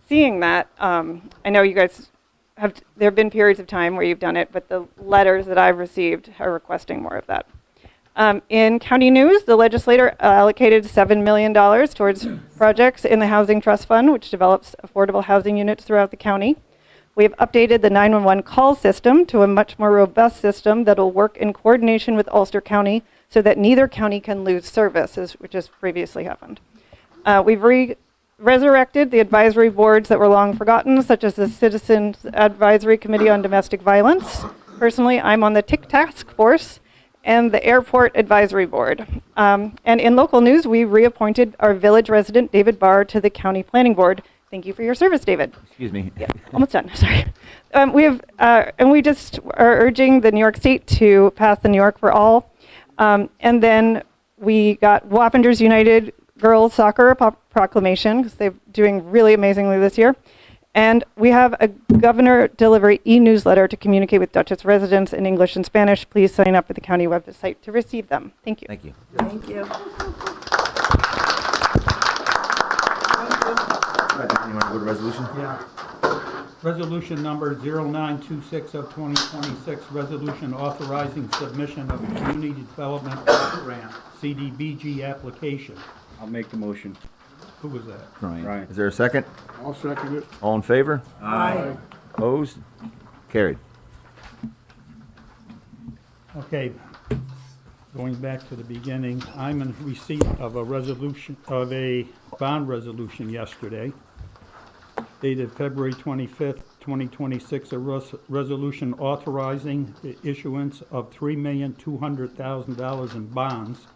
seeing that. I know you guys there have been periods of time where you've done it, but the letters that I've received are requesting more of that. In county news, the legislator allocated $7 million towards projects in the Housing Trust Fund, which develops affordable housing units throughout the county. We have updated the 911 call system to a much more robust system that will work in coordination with Ulster County so that neither county can lose services, which has previously happened. We've resurrected the advisory boards that were long forgotten, such as the Citizens Advisory Committee on Domestic Violence. Personally, I'm on the TIC Task Force and the Airport Advisory Board. And in local news, we reappointed our village resident, David Barr, to the County Planning Board. Thank you for your service, David. Excuse me. Yeah, almost done, sorry. And we just are urging the New York State to pass the New York for All. And then we got Wappingers United Girls Soccer proclamation, because they're doing really amazingly this year. And we have a governor delivery e-newsletter to communicate with Dutchess residents in English and Spanish. Please sign up at the county website to receive them. Thank you. Thank you. Thank you. You want to go to resolution? Yeah. Resolution number 0926 of 2026, resolution authorizing submission of a Community Development Block Grant, CDBG application. I'll make the motion. Who was that? Ryan. Is there a second? I'll second it. All in favor? Aye. Opposed? Carried. Okay. Going back to the beginning, I'm in receipt of a bond resolution yesterday, dated February 25th, 2026, a resolution authorizing the issuance of $3,200,000 in bonds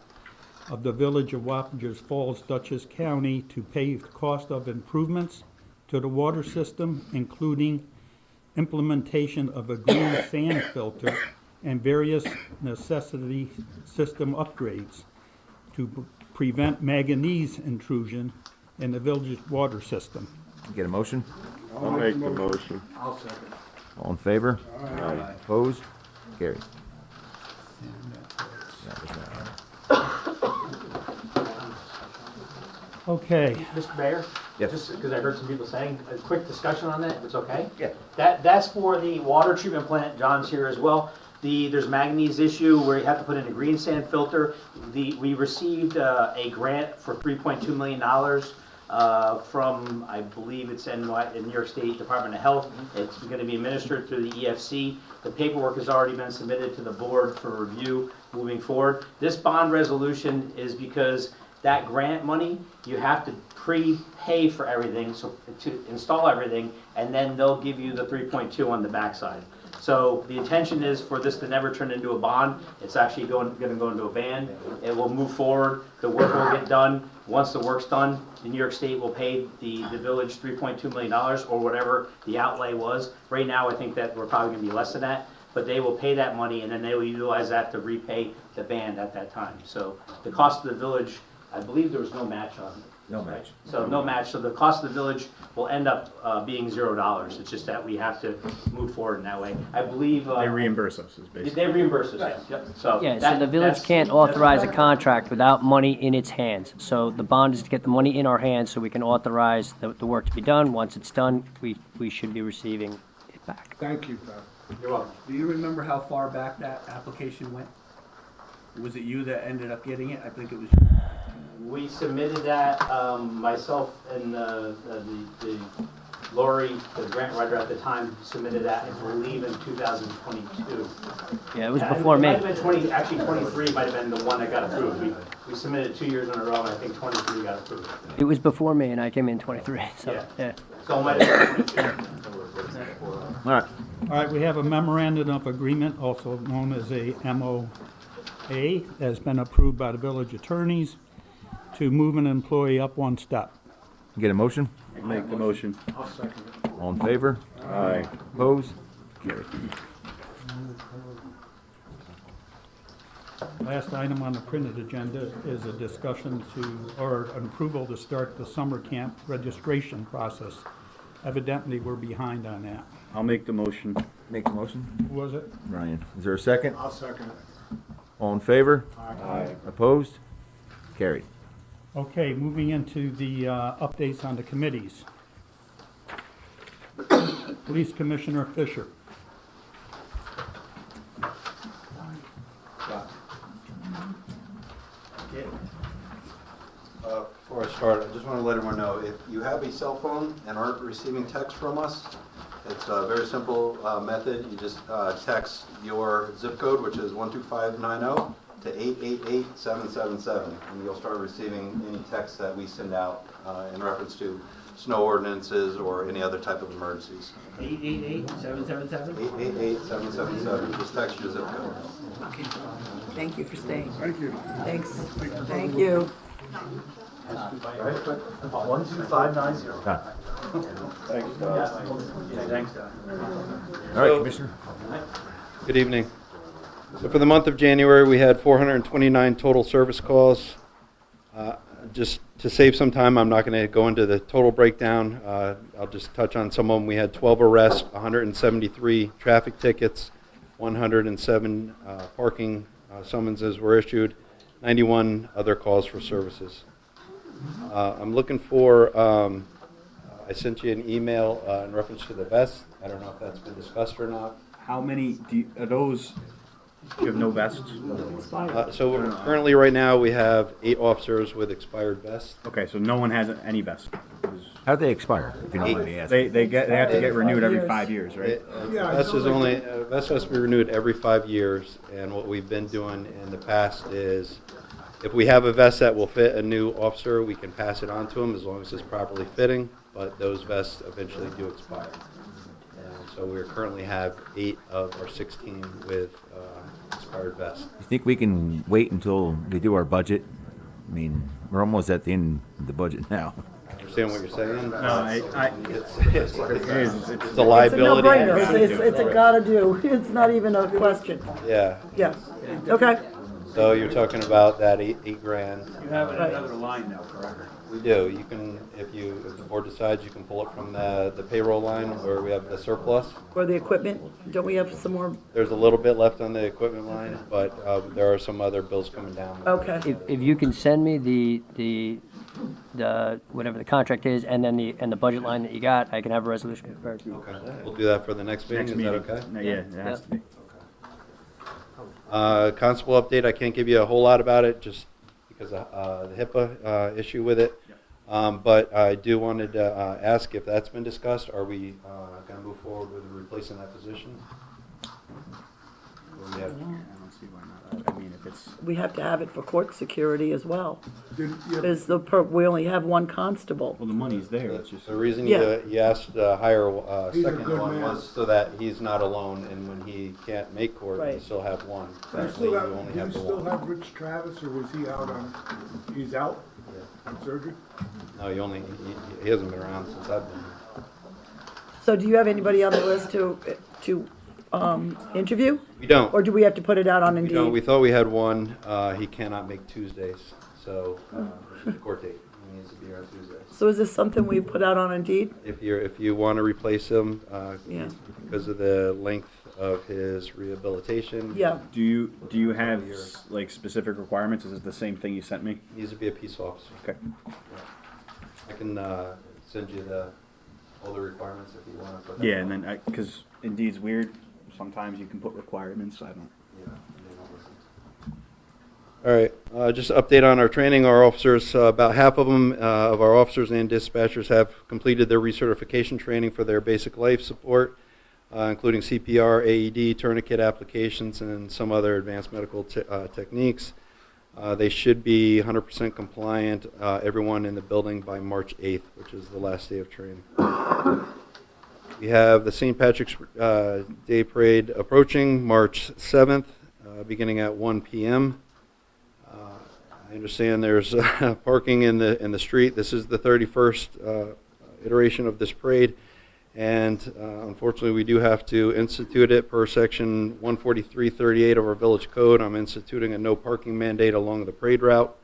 of the Village of Wappingers Falls, Dutchess County, to pay the cost of improvements to the water system, including implementation of a green sand filter and various necessity system upgrades to prevent manganese intrusion in the village's water system. Get a motion? I'll make the motion. I'll second. All in favor? Aye. Opposed? Carried. Okay. Mr. Mayor? Yes. Just because I heard some people saying, a quick discussion on that, if it's okay? Yeah. That's for the water treatment plant. John's here as well. There's manganese issue where you have to put in a green sand filter. We received a grant for $3.2 million from, I believe it's in New York State Department of Health. It's going to be administered through the EFC. The paperwork has already been submitted to the board for review moving forward. This bond resolution is because that grant money, you have to prepay for everything, so to install everything, and then they'll give you the 3.2 on the backside. So the intention is for this to never turn into a bond. It's actually going to go into a band. It will move forward. The work will get done. Once the work's done, the New York State will pay the village $3.2 million or whatever the outlay was. Right now, I think that we're probably going to be less than that. But they will pay that money, and then they will utilize that to repay the band at that time. So the cost of the village, I believe there was no match on it. No match. So no match, so the cost of the village will end up being $0. It's just that we have to move forward in that way. I believe. They reimburse us, is basically. They reimburse us, yes, yep. So Yeah, so the village that's- can't authorize a contract without money in its hands. So the bond is to get the money in our hands so we can authorize the work to be done. Once it's done, we should be receiving it back. Thank you, Pat. You're welcome. Do you remember how far back that application went? Was it you that ended up getting it? I think it was you. We submitted that, myself and Lori, the grant writer at the time, submitted that, I believe, in 2022. Yeah, it was before me. It might have been 23 might have been the one that got approved. We submitted 2 years in a row, and I think 23 got approved. It was before me, and I came in 23, so, Yeah. yeah. So it might have been 23. All right. All right, we have a memorandum of agreement, also known as a MOA, that has been approved by the village attorneys to move an employee up one step. Get a motion? Make the motion. I'll second it. All in favor? Aye. Opposed? Carried. Last item on the printed agenda is a discussion or an approval to start the summer camp registration process. Evidently, we're behind on that. I'll make the motion. Make the motion. Who was it? Ryan. Is there a second? I'll second it. All in favor? Aye. Opposed? Carried. Okay, moving into the updates on the committees. Police Commissioner Fisher. Before I start, I just want to let everyone know, if you have a cell phone and aren't receiving text from us, it's a very simple method. You just text your zip code, which is 12590, to 888-777, and you'll start receiving any text that we send out in reference to snow ordinances or any other type of emergencies. 888-777? 888-777, just text your zip code. Okay. Thank you for staying. Thank you. Thanks. Thank you. 12590. Done. Thanks, Don. Thanks, Don. All right, Commissioner. Good evening. So for the month of January, we had 429 total service calls. Just to save some time, I'm not going to go into the total breakdown. I'll just touch on some of them. We had 12 arrests, 173 traffic tickets, 107 parking summonses were issued, 91 other calls for services. I'm looking for, I sent you an email in reference to the vest. I don't know if that's been discussed or not. How many are those? You have no vests? So currently, right now, we have 8 officers with expired vests. Okay, so no one has any vest. How'd they expire, if you don't mind me asking? They have to get renewed every 5 years, right? Vest is only, vest has to be renewed every 5 years, and what we've been doing in the past is, if we have a vest that will fit a new officer, we can pass it on to him as long as it's properly fitting, but those vests eventually do expire. And so we currently have 8 of our 16 with expired vests. You think we can wait until they do our budget? I mean, we're almost at the end of the budget now. Understand what you're saying? No, It's a liability. It's a no-brainer. It's a gotta do. It's not even a question. Yeah. Yes. Okay. So you're talking about that eight grand. You have it in another line now, correct? We do. You can, if the board decides, you can pull it from the payroll line where we have the surplus. Or the equipment, don't we have some more? There's a little bit left on the equipment line, but there are some other bills coming down. Okay. If you can send me the whatever the contract is, and then the budget line that you got, I can have a resolution prepared. Okay. We'll do that for the next meeting. Is that okay? No, yeah, it has to be. Constable update, I can't give you a whole lot about it just because of the HIPAA issue with it. But I do wanted to ask if that's been discussed. Are we going to move forward with replacing that position? Or we have- I don't see why not. I mean, if it's. We have to have it for court security as well. Did- yeah. We only have one constable. Well, the money's there. It's just. The reason Yeah. you asked to hire a He's a second good one man. was so that he's not alone, and when he can't make court, you Right. still have one. Do you Currently, still you have, only do you have the still one. have Rich Travis, or was he out on, he's out on surgery? No, he hasn't been around since I've been here. So do you have anybody on the list to interview? We don't. Or do we have to put it out on We don't. We Indeed? thought we had one. He cannot make Tuesdays, so the court date. He needs to be here on Tuesdays. So is this something we put out on Indeed? If you want to replace him, Yeah. because of the length of his rehabilitation. Yeah. Do you have like specific requirements? Is it the same thing you sent me? He needs to be a peace officer. Okay. I can send you all the requirements if you want to put that. Yeah, and then because Indeed's weird. Sometimes you can put requirements. I don't. All right, just an update on our training. Our officers, about half of them, of our officers and dispatchers have completed their recertification training for their basic life support, including CPR, AED, tourniquet applications, and some other advanced medical techniques. They should be 100% compliant, everyone in the building by March 8th, which is the last day of training. We have the St. Patrick's Day Parade approaching March 7th, beginning at 1 p.m. I understand there's parking in the street. This is the 31st iteration of this parade, and unfortunately we do have to institute it per section 14338 of our village code. I'm instituting a no parking mandate along the parade route.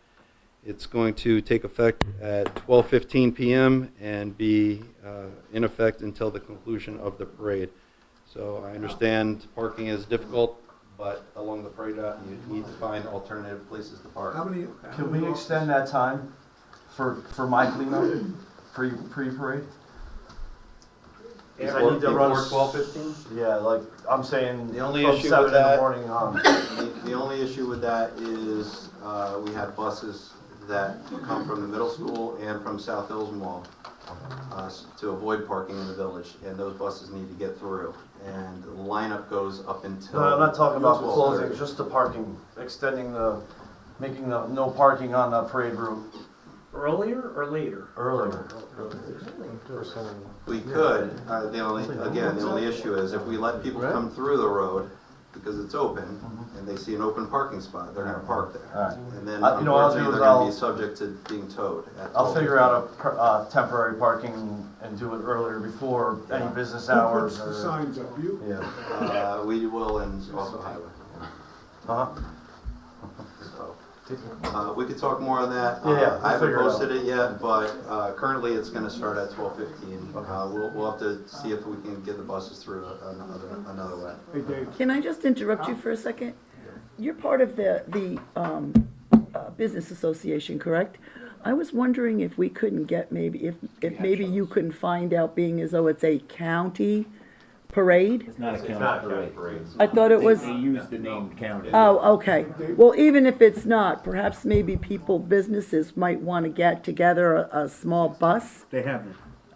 It's going to take effect at 12:15 p.m. and be in effect until the conclusion of the parade. So I understand parking is difficult, but along the parade route, you need to find alternative places to park. Can we extend that time for my cleanup, pre-parade? Because I need to run. 12:15? Yeah, like, I'm saying The only from issue 7 with in the that- morning on. The only issue with that is we have buses that come from the middle school and from South Hills Mall to avoid parking in the village, and those buses need to get through. And the lineup goes up until. No, I'm not talking about 12:30. closing, just the parking, making the no parking on the parade route Earlier or later? earlier. We could, the only issue is if we let people come through the road, because it's open, and they see an open parking spot, they're gonna park there. Alright. And then You know what I'll do unfortunately, is they're gonna I'll- be subject to being towed. at I'll 12:15. figure out a temporary parking and do it earlier before any business Who puts hours the or. signs up, you? Yeah. We will, and also highway. Uh-huh. So, we could talk more on that. Yeah, we'll I haven't figure it out. posted it yet, but currently it's gonna start at 12:15. We'll have to see if we can get the buses through another way. Hey, Dave. Can I just interrupt you for a second? You're part of the business association, correct? I was wondering if we couldn't get if maybe you couldn't find out, being as though it's a county parade? It's not a county parade. I thought it was. They use the name county. Oh, okay. Well, even if it's not, perhaps maybe businesses might want to get together a small bus. They have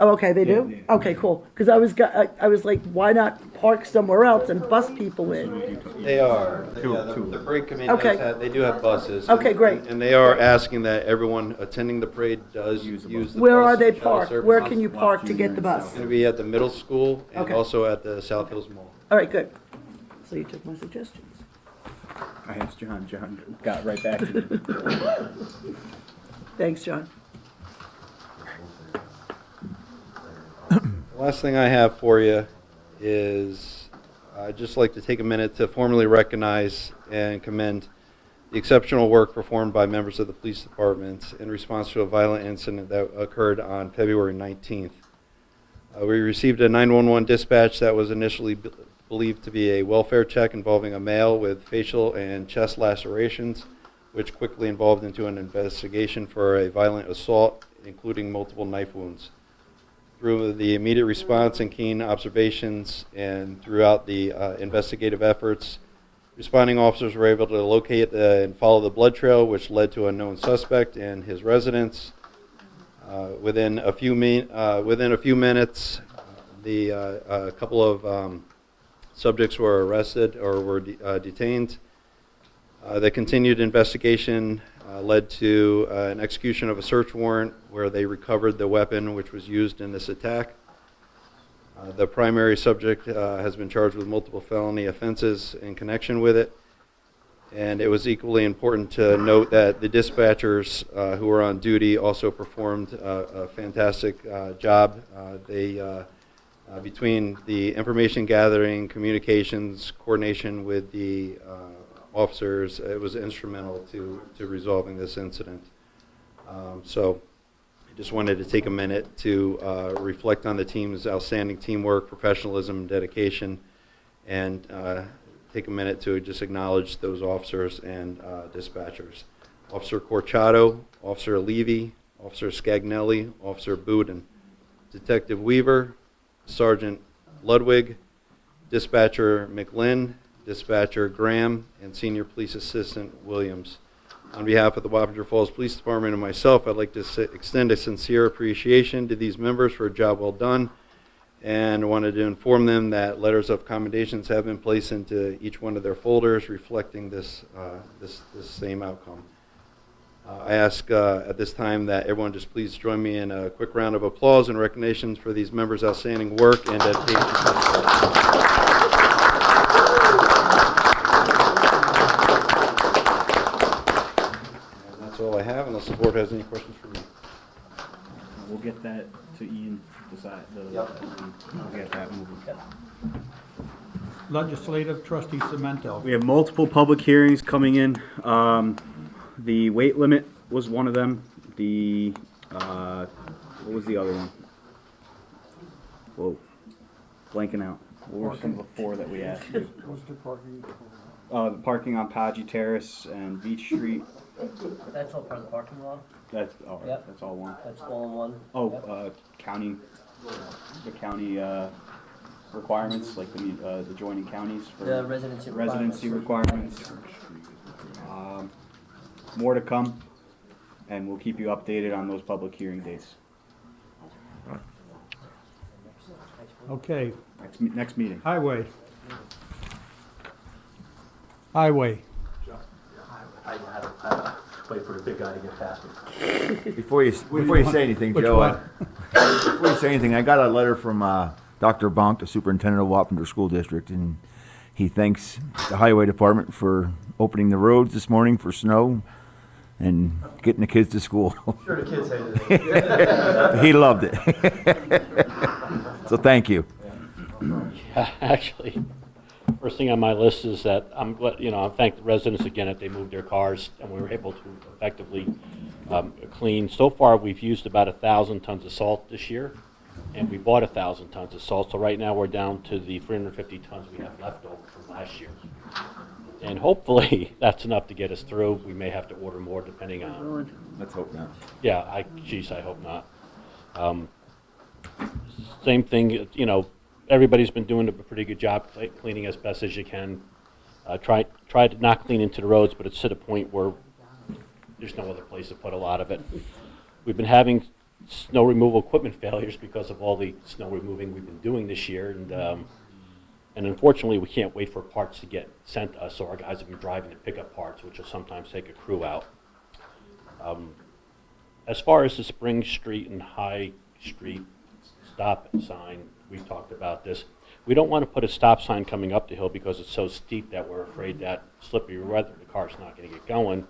Oh, okay, they do? Okay, cool. Because I was like, why not park somewhere else and bus people in? They are. The parade committee Okay. they do have buses. Okay, great. And they are asking that everyone attending the parade does use the bus. Where are they shuttle parked? service. Where can you park to get the bus? It's going to be at the middle school and Okay. also at the South Hills Mall. All right, good. So you took my suggestions. I asked John. John got right back to me. Thanks, John. The last thing I have for you is I'd just like to take a minute to formally recognize and commend the exceptional work performed by members of the police department in response to a violent incident that occurred on February 19th. We received a 911 dispatch that was initially believed to be a welfare check involving a male with facial and chest lacerations, which quickly evolved into an investigation for a violent assault, including multiple knife wounds. Through the immediate response and keen observations and throughout the investigative efforts, responding officers were able to locate and follow the blood trail, which led to a known suspect and his residence. Within a few minutes, a couple of subjects were arrested or were detained. The continued investigation led to an execution of a search warrant where they recovered the weapon which was used in this attack. The primary subject has been charged with multiple felony offenses in connection with it. And it was equally important to note that the dispatchers who were on duty also performed a fantastic job. Between the information gathering, communications, coordination with the officers, it was instrumental to resolving this incident. So I just wanted to take a minute to reflect on the team's outstanding teamwork, professionalism, and dedication, and take a minute to just acknowledge those officers and dispatchers. Officer Corchado, Officer Levy, Officer Scagnelli, Officer Budin, Detective Weaver, Sergeant Ludwig, Dispatcher McLinn, Dispatcher Graham, and Senior Police Assistant Williams. On behalf of the Wappinger Falls Police Department and myself, I'd like to extend a sincere appreciation to these members for a job well done, and wanted to inform them that letters of commendations have been placed into each one of their folders reflecting this same outcome. I ask at this time that everyone just please join me in a quick round of applause and recognition for these members' outstanding work and dedication. That's all I have, unless the board has any questions for me. We'll get that to Ian. We'll get that moving. Legislative Trustee Cemento. We have multiple public hearings coming in. The weight limit was one of them. The what was the other one? Whoa, blanking out. What were some before that we asked you? What's the parking? The parking on Podgy Terrace and Beach Street. That's all part of the parking lot? That's all right. Yep. That's all one. That's all in one? Oh, Yep. the county requirements, like the adjoining counties for The residency requirements. More to come, and we'll keep you updated on those public hearing dates. Okay, Next meeting. Highway. Highway. I wait for the big guy to get past me. Before you say anything, Which Joe, one? before you say anything, I got a letter from Dr. Bonk, the superintendent of Wappinger School District, and he thanks the Highway Department for opening the roads this morning for snow and getting the kids to school. Sure, the kids hated it. He loved it. So thank you. Actually, first thing on my list is that I thank the residents again that they moved their cars and we were able to effectively clean. So far, we've used about 1,000 tons of salt this year, and we bought 1,000 tons of salt. So right now we're down to the 350 tons we have left over from last year. And hopefully that's enough to get us through. We may have to order more depending on. Let's hope not. Yeah, I hope not. Same thing, everybody's been doing a pretty good job cleaning as best as you can. Try to not clean into the roads, but it's to the point where there's no other place to put a lot of it. We've been having snow removal equipment failures because of all the snow removing we've been doing this year. And unfortunately, we can't wait for parts to get sent to us, so our guys have been driving to pick up parts, which will sometimes take a crew out. As far as the Spring Street and High Street stop sign, we've talked about this. We don't want to put a stop sign coming up the hill because it's so steep that we're afraid that slippery weather, the car's not going to get going.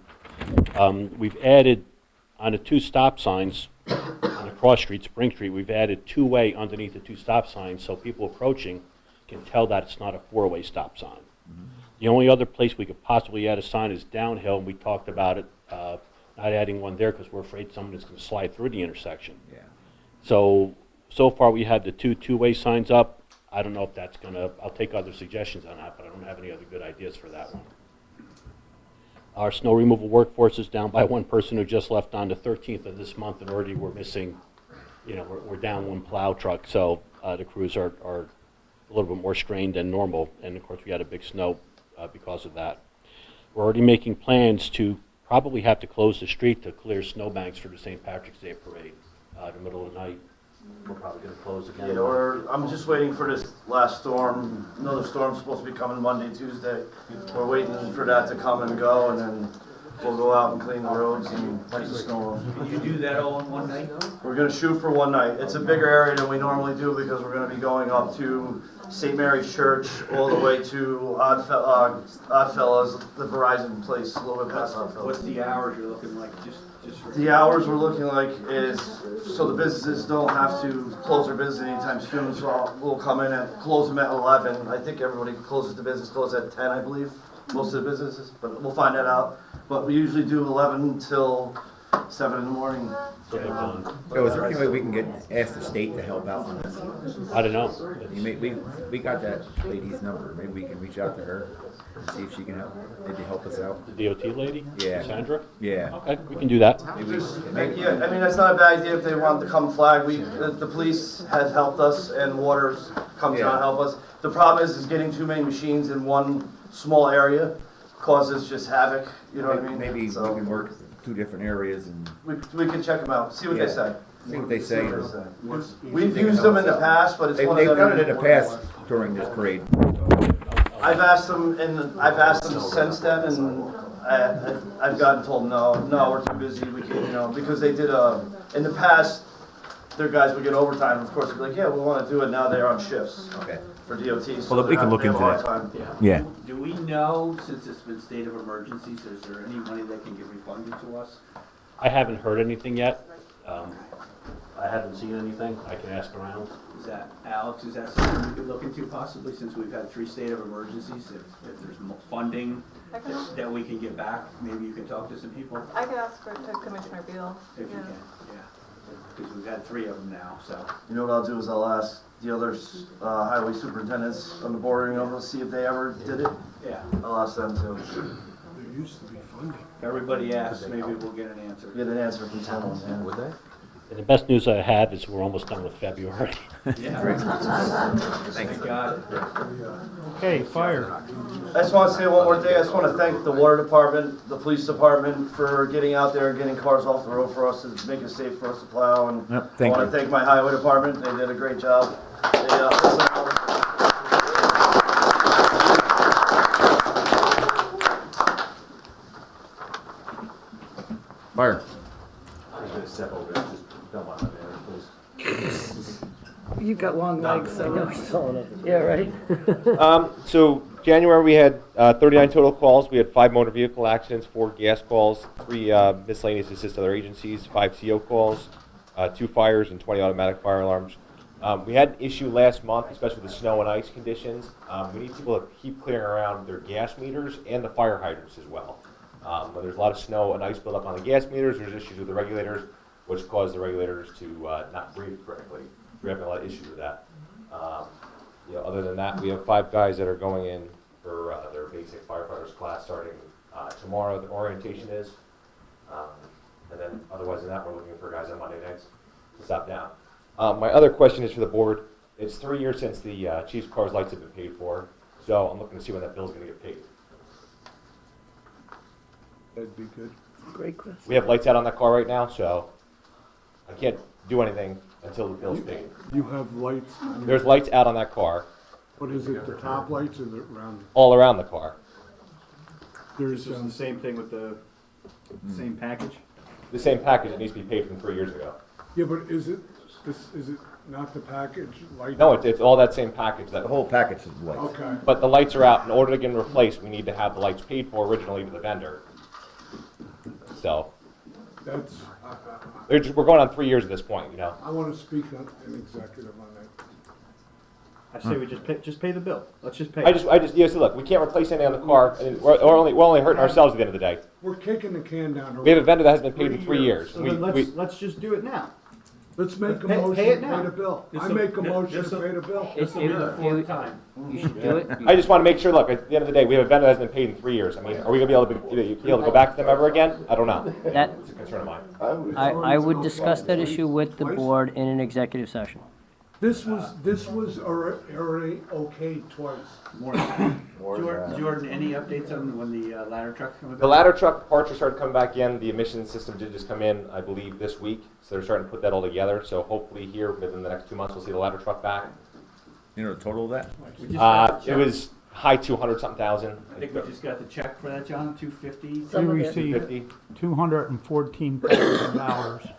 We've added on the 2 stop signs on the cross street, Spring Street, we've added 2-way underneath the 2 stop signs so people approaching can tell that it's not a 4-way stop sign. The only other place we could possibly add a sign is downhill, and we talked about it, not adding one there because we're afraid someone is going to slide through the intersection. Yeah. So far we had the 2-way signs up. I don't know if that's going to, I'll take other suggestions on that, but I don't have any other good ideas for that one. Our snow removal workforce is down by 1 person who just left on the 13th of this month, and already we're missing, we're down 1 plow truck, so the crews are a little bit more strained than normal, and of course we had a big snow because of that. We're already making plans to probably have to close the street to clear snowbanks for the St. Patrick's Day parade in the middle of the night. We're probably going to close again. Yeah, I'm just waiting for this last storm. Another storm's supposed to be coming Monday, Tuesday. We're waiting for that to come and go, and then we'll go out and clean the roads and wipe the snow off. Did you do that all in one night? We're gonna shoot for one night. It's a bigger area than we normally do because we're gonna be going up to St. Mary's Church all the way to Oddfellows, the Verizon place, a little bit past Oddfellows. What's the hours you're looking like, just for? The hours we're looking like is, so the businesses don't have to close their business anytime soon, so we'll come in and close them at 11. I think everybody closes the business, closes at 10, I believe, most of the businesses, but we'll find that out. But we usually do 11 till 7 in the morning. So is there any way we can ask the state to help out on this? I don't know. We got that lady's number. Maybe we can reach out to her and see if she can maybe help us out. The DOT lady? Yeah. Sandra? Yeah. Okay, we can do that. Yeah, I mean, that's not a bad idea if they want to come flag. The police has helped us and Waters comes down and help us. The problem is getting too many machines in one small area causes just havoc, you know what I mean? Maybe we can work 2 different areas and... We can check them out, see what they say. See what they say. We've used them in the past, but it's one of them. They've done it in the past during this parade. I've asked them since then, and I've gotten told, no, we're too busy, we can't, because they did in the past, their guys would get overtime, of course, they'd be like, yeah, we want to do it, now they're on shifts. Okay. For DOT, so Well, we can look into that. Yeah. Do we know, since it's been state of emergency, is there any money that can get refunded to us? I haven't heard anything yet. I haven't seen anything. I can ask around. Is that, Alex, is that something we could look into possibly, since we've had 3 state of emergencies? If there's funding that we can get back, maybe you can talk to some people? I could ask to Commissioner Beal. If you can, yeah. Because we've had 3 of them now, so. You know what I'll do is I'll ask the other highway superintendents on the bordering of us, see if they ever did it. Yeah. I'll ask them too. There used to be funding. Everybody asks, maybe we'll get an answer. Get an answer from someone, yeah. Would they? And the best news I have is we're almost done with February. Yeah. Great. Thank God. Okay, fire. I just want to say one more thing. I just want to thank the water department, the police department for getting out there and getting cars off the road for us to make it safe for us to plow. And I want to thank my highway department. They did a great job. Fire. I'm going to step over there, just don't mind my manners, please. You've got long legs, so. Yeah, right? So January we had 39 total calls. We had 5 motor vehicle accidents, 4 gas calls, 3 miscellaneous assist other agencies, 5 CO calls, 2 fires, and 20 automatic fire alarms. We had an issue last month, especially with the snow and ice conditions. We need people to keep clearing around their gas meters and the fire hydrants as well. When there's a lot of snow and ice buildup on the gas meters, there's issues with the regulators, which cause the regulators to not breathe correctly. We're having a lot of issues with that. Other than that, we have 5 guys that are going in for their basic firefighters class starting tomorrow. The orientation is, and then otherwise than that, we're looking for guys on Monday nights to stop down. My other question is for the board. It's 3 years since the chief's car's lights have been paid for, so I'm looking to see when that bill's going to get paid. That'd be good. Great question. We have lights out on that car right now, so I can't do anything until the bill's paid. You have lights? There's lights out on that car, What is it, the top lights or the round? all around the car. There's, This is the same thing with the same package? The same package that needs to be paid from 3 years ago. yeah, but is it not the package light? No, it's all that same package. The whole package is lights. Okay. But the lights are out. In order to get them replaced, we need to have the lights paid for originally to the vendor. So, That's, we're going on 3 years at this point, you know. I want to speak on an executive on that. I say we just pay the bill. Let's just pay. Yes, look, we can't replace anything on the car, and we're only hurting ourselves at the end of the day. We're kicking the can down the road. We have a vendor that hasn't been paid in 3 years. So then let's just do it now. Let's make a Pay motion it to now. pay the bill. I This'll- make a motion this'll- to pay the bill. This will be the fourth time. You should do it. I just want to make sure, look, at the end of the day, we have a vendor that hasn't been paid in 3 years. I mean, are we going to be able to go back to them ever again? I don't know. That, It's a concern of mine. I would discuss that issue with the board in an executive session. This was already okayed twice. Jordan, any updates on when the ladder truck's coming back? The ladder truck parts are starting to come back in. The emission system did just come in, I believe, this week. So they're starting to put that all together. So hopefully here, within the next 2 months, we'll see the ladder truck back. You know the total of that? It was high 200-something thousand. I think we just got the check for that, John, 250. We received $214,000,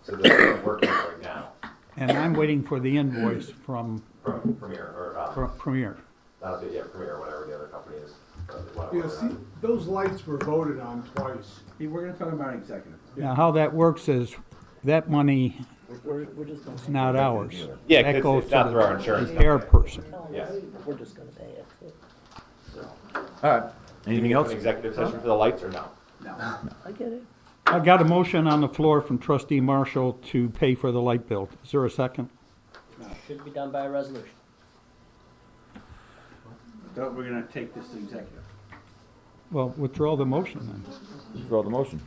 So they're working on it right now. and I'm waiting for the invoice from From Premier, or, Premier. Premier, whatever the other company is. Yeah, see, those lights were voted on twice. We're gonna talk about executive. Now, how that works is, that money is not ours. Yeah, That 'cause goes it's not to through our the insurance repair person. Yeah. We're just gonna pay it. All right. Anything else? An executive session for the lights or no? I get it. I got a motion on the floor from trustee Marshall to pay for the light bill. Is there a second? Should be done by a resolution. So we're gonna take this to executive. Well, withdraw the motion then. Withdraw the motion.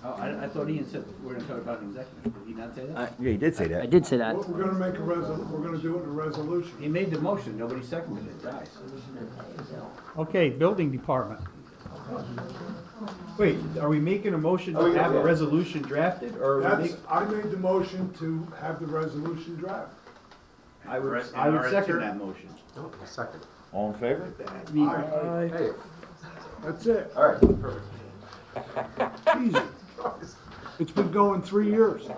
Oh, I thought Ian said we're gonna talk about an executive. Did he not say that? Yeah, he did say that. I did say that. We're gonna make we're gonna do it in a resolution. He made the motion, nobody seconded it, guys. Okay, building department. Wait, are we making a motion to have a resolution drafted, or are we I made the motion to have the resolution draft. I would And our second attorney- that motion. All in favor? Aye. That's it. All right, perfect. Easy. It's been going 3 years. I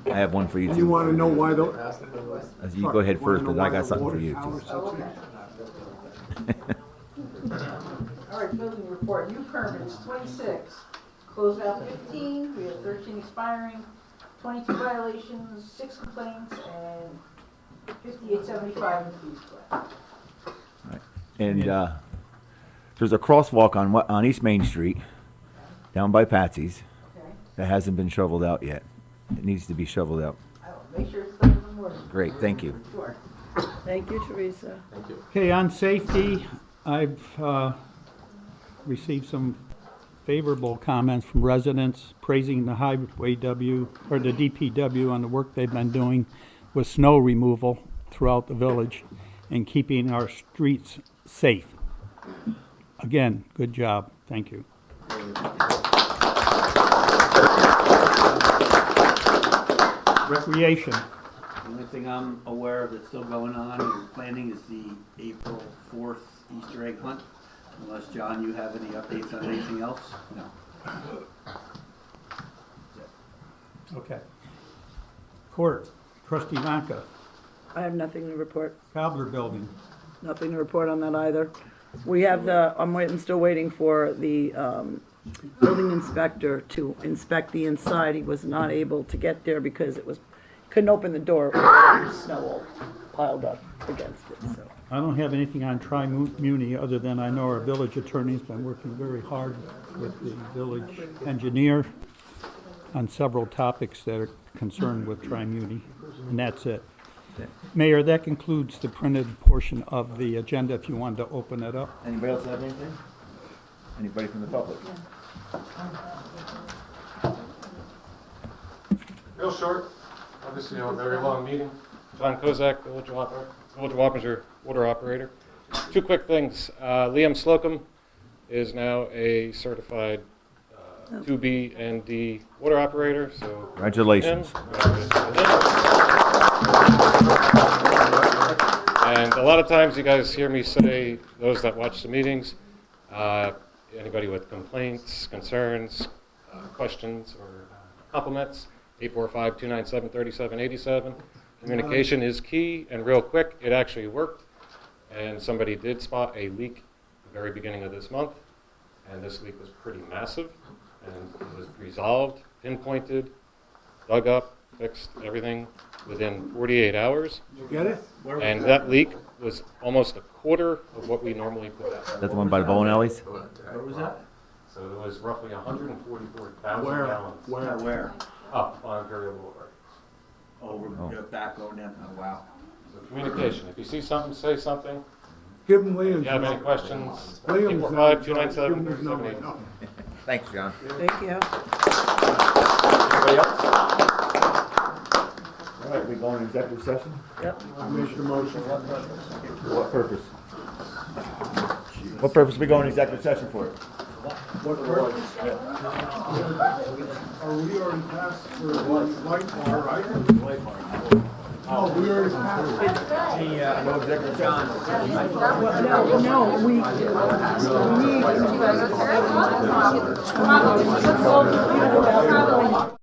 have one for you And you too. wanna know why the. You go ahead first, because I got something for you too. All right, building report, new permits, 26, closed out 15, we have 13 expiring, 22 violations, 6 complaints, and 5875 in fees collected. And there's a crosswalk on East Main Street, down by Patsy's, Okay, that hasn't been shoveled out yet. It needs to be shoveled out. I will make sure it's done in the morning. Great, thank you. Sure. Thank you, Teresa. Thank you. Okay, on safety, I've received some favorable comments from residents praising the Highway W, or the DPW on the work they've been doing with snow removal throughout the village and keeping our streets safe. Again, good job. Thank you. Recreation. The only thing I'm aware of that's still going on and planning is the April 4th Easter egg hunt. Unless, John, you have any updates on anything else? No. Okay. Court, trustee Vanka, I have nothing to report. Cobbler Building. Nothing to report on that either. We have I'm still waiting for the building inspector to inspect the inside. He was not able to get there because couldn't open the door. It was snow all piled up against it, so. I don't have anything on Tri-Muni other than I know our village attorney's been working very hard with the village engineer on several topics that are concerned with Tri-Muni, and that's it. Mayor, that concludes the printed portion of the agenda, if you wanted to open it up. Anybody else have anything? Anybody from the public? Real short, obviously a very long meeting. John Kozak, Village of Wappinger water operator. Two quick things. Liam Slocum is now a certified two B and D water operator, so. Congratulations. And a lot of times you guys hear me say, those that watch the meetings, anybody with complaints, concerns, questions, or compliments, 845-297-3787. Communication is key and real quick. It actually worked. And somebody did spot a leak at the very beginning of this month. And this leak was pretty massive. And it was resolved, pinpointed, dug up, fixed, everything within 48 hours. Did you get it? And that leak was almost a quarter of what we normally put out. Is that the one by the bowling alleys? Where was that? So it was roughly 144,000 Where? gallons. Where? Up on Imperial Boulevard. Oh, we're back on them. Oh, wow. So communication. If you see something, say something. Give them Williams. If you have any questions, Williams, 845-297-3787. Thanks, John. Thank you. Anybody else? All right, we going to executive session? Yep. I make the motion. What purpose? What purpose are we going to executive session for? What purpose? Are we already passed for light bar, right? Oh, we already passed. No executive session. No, we need.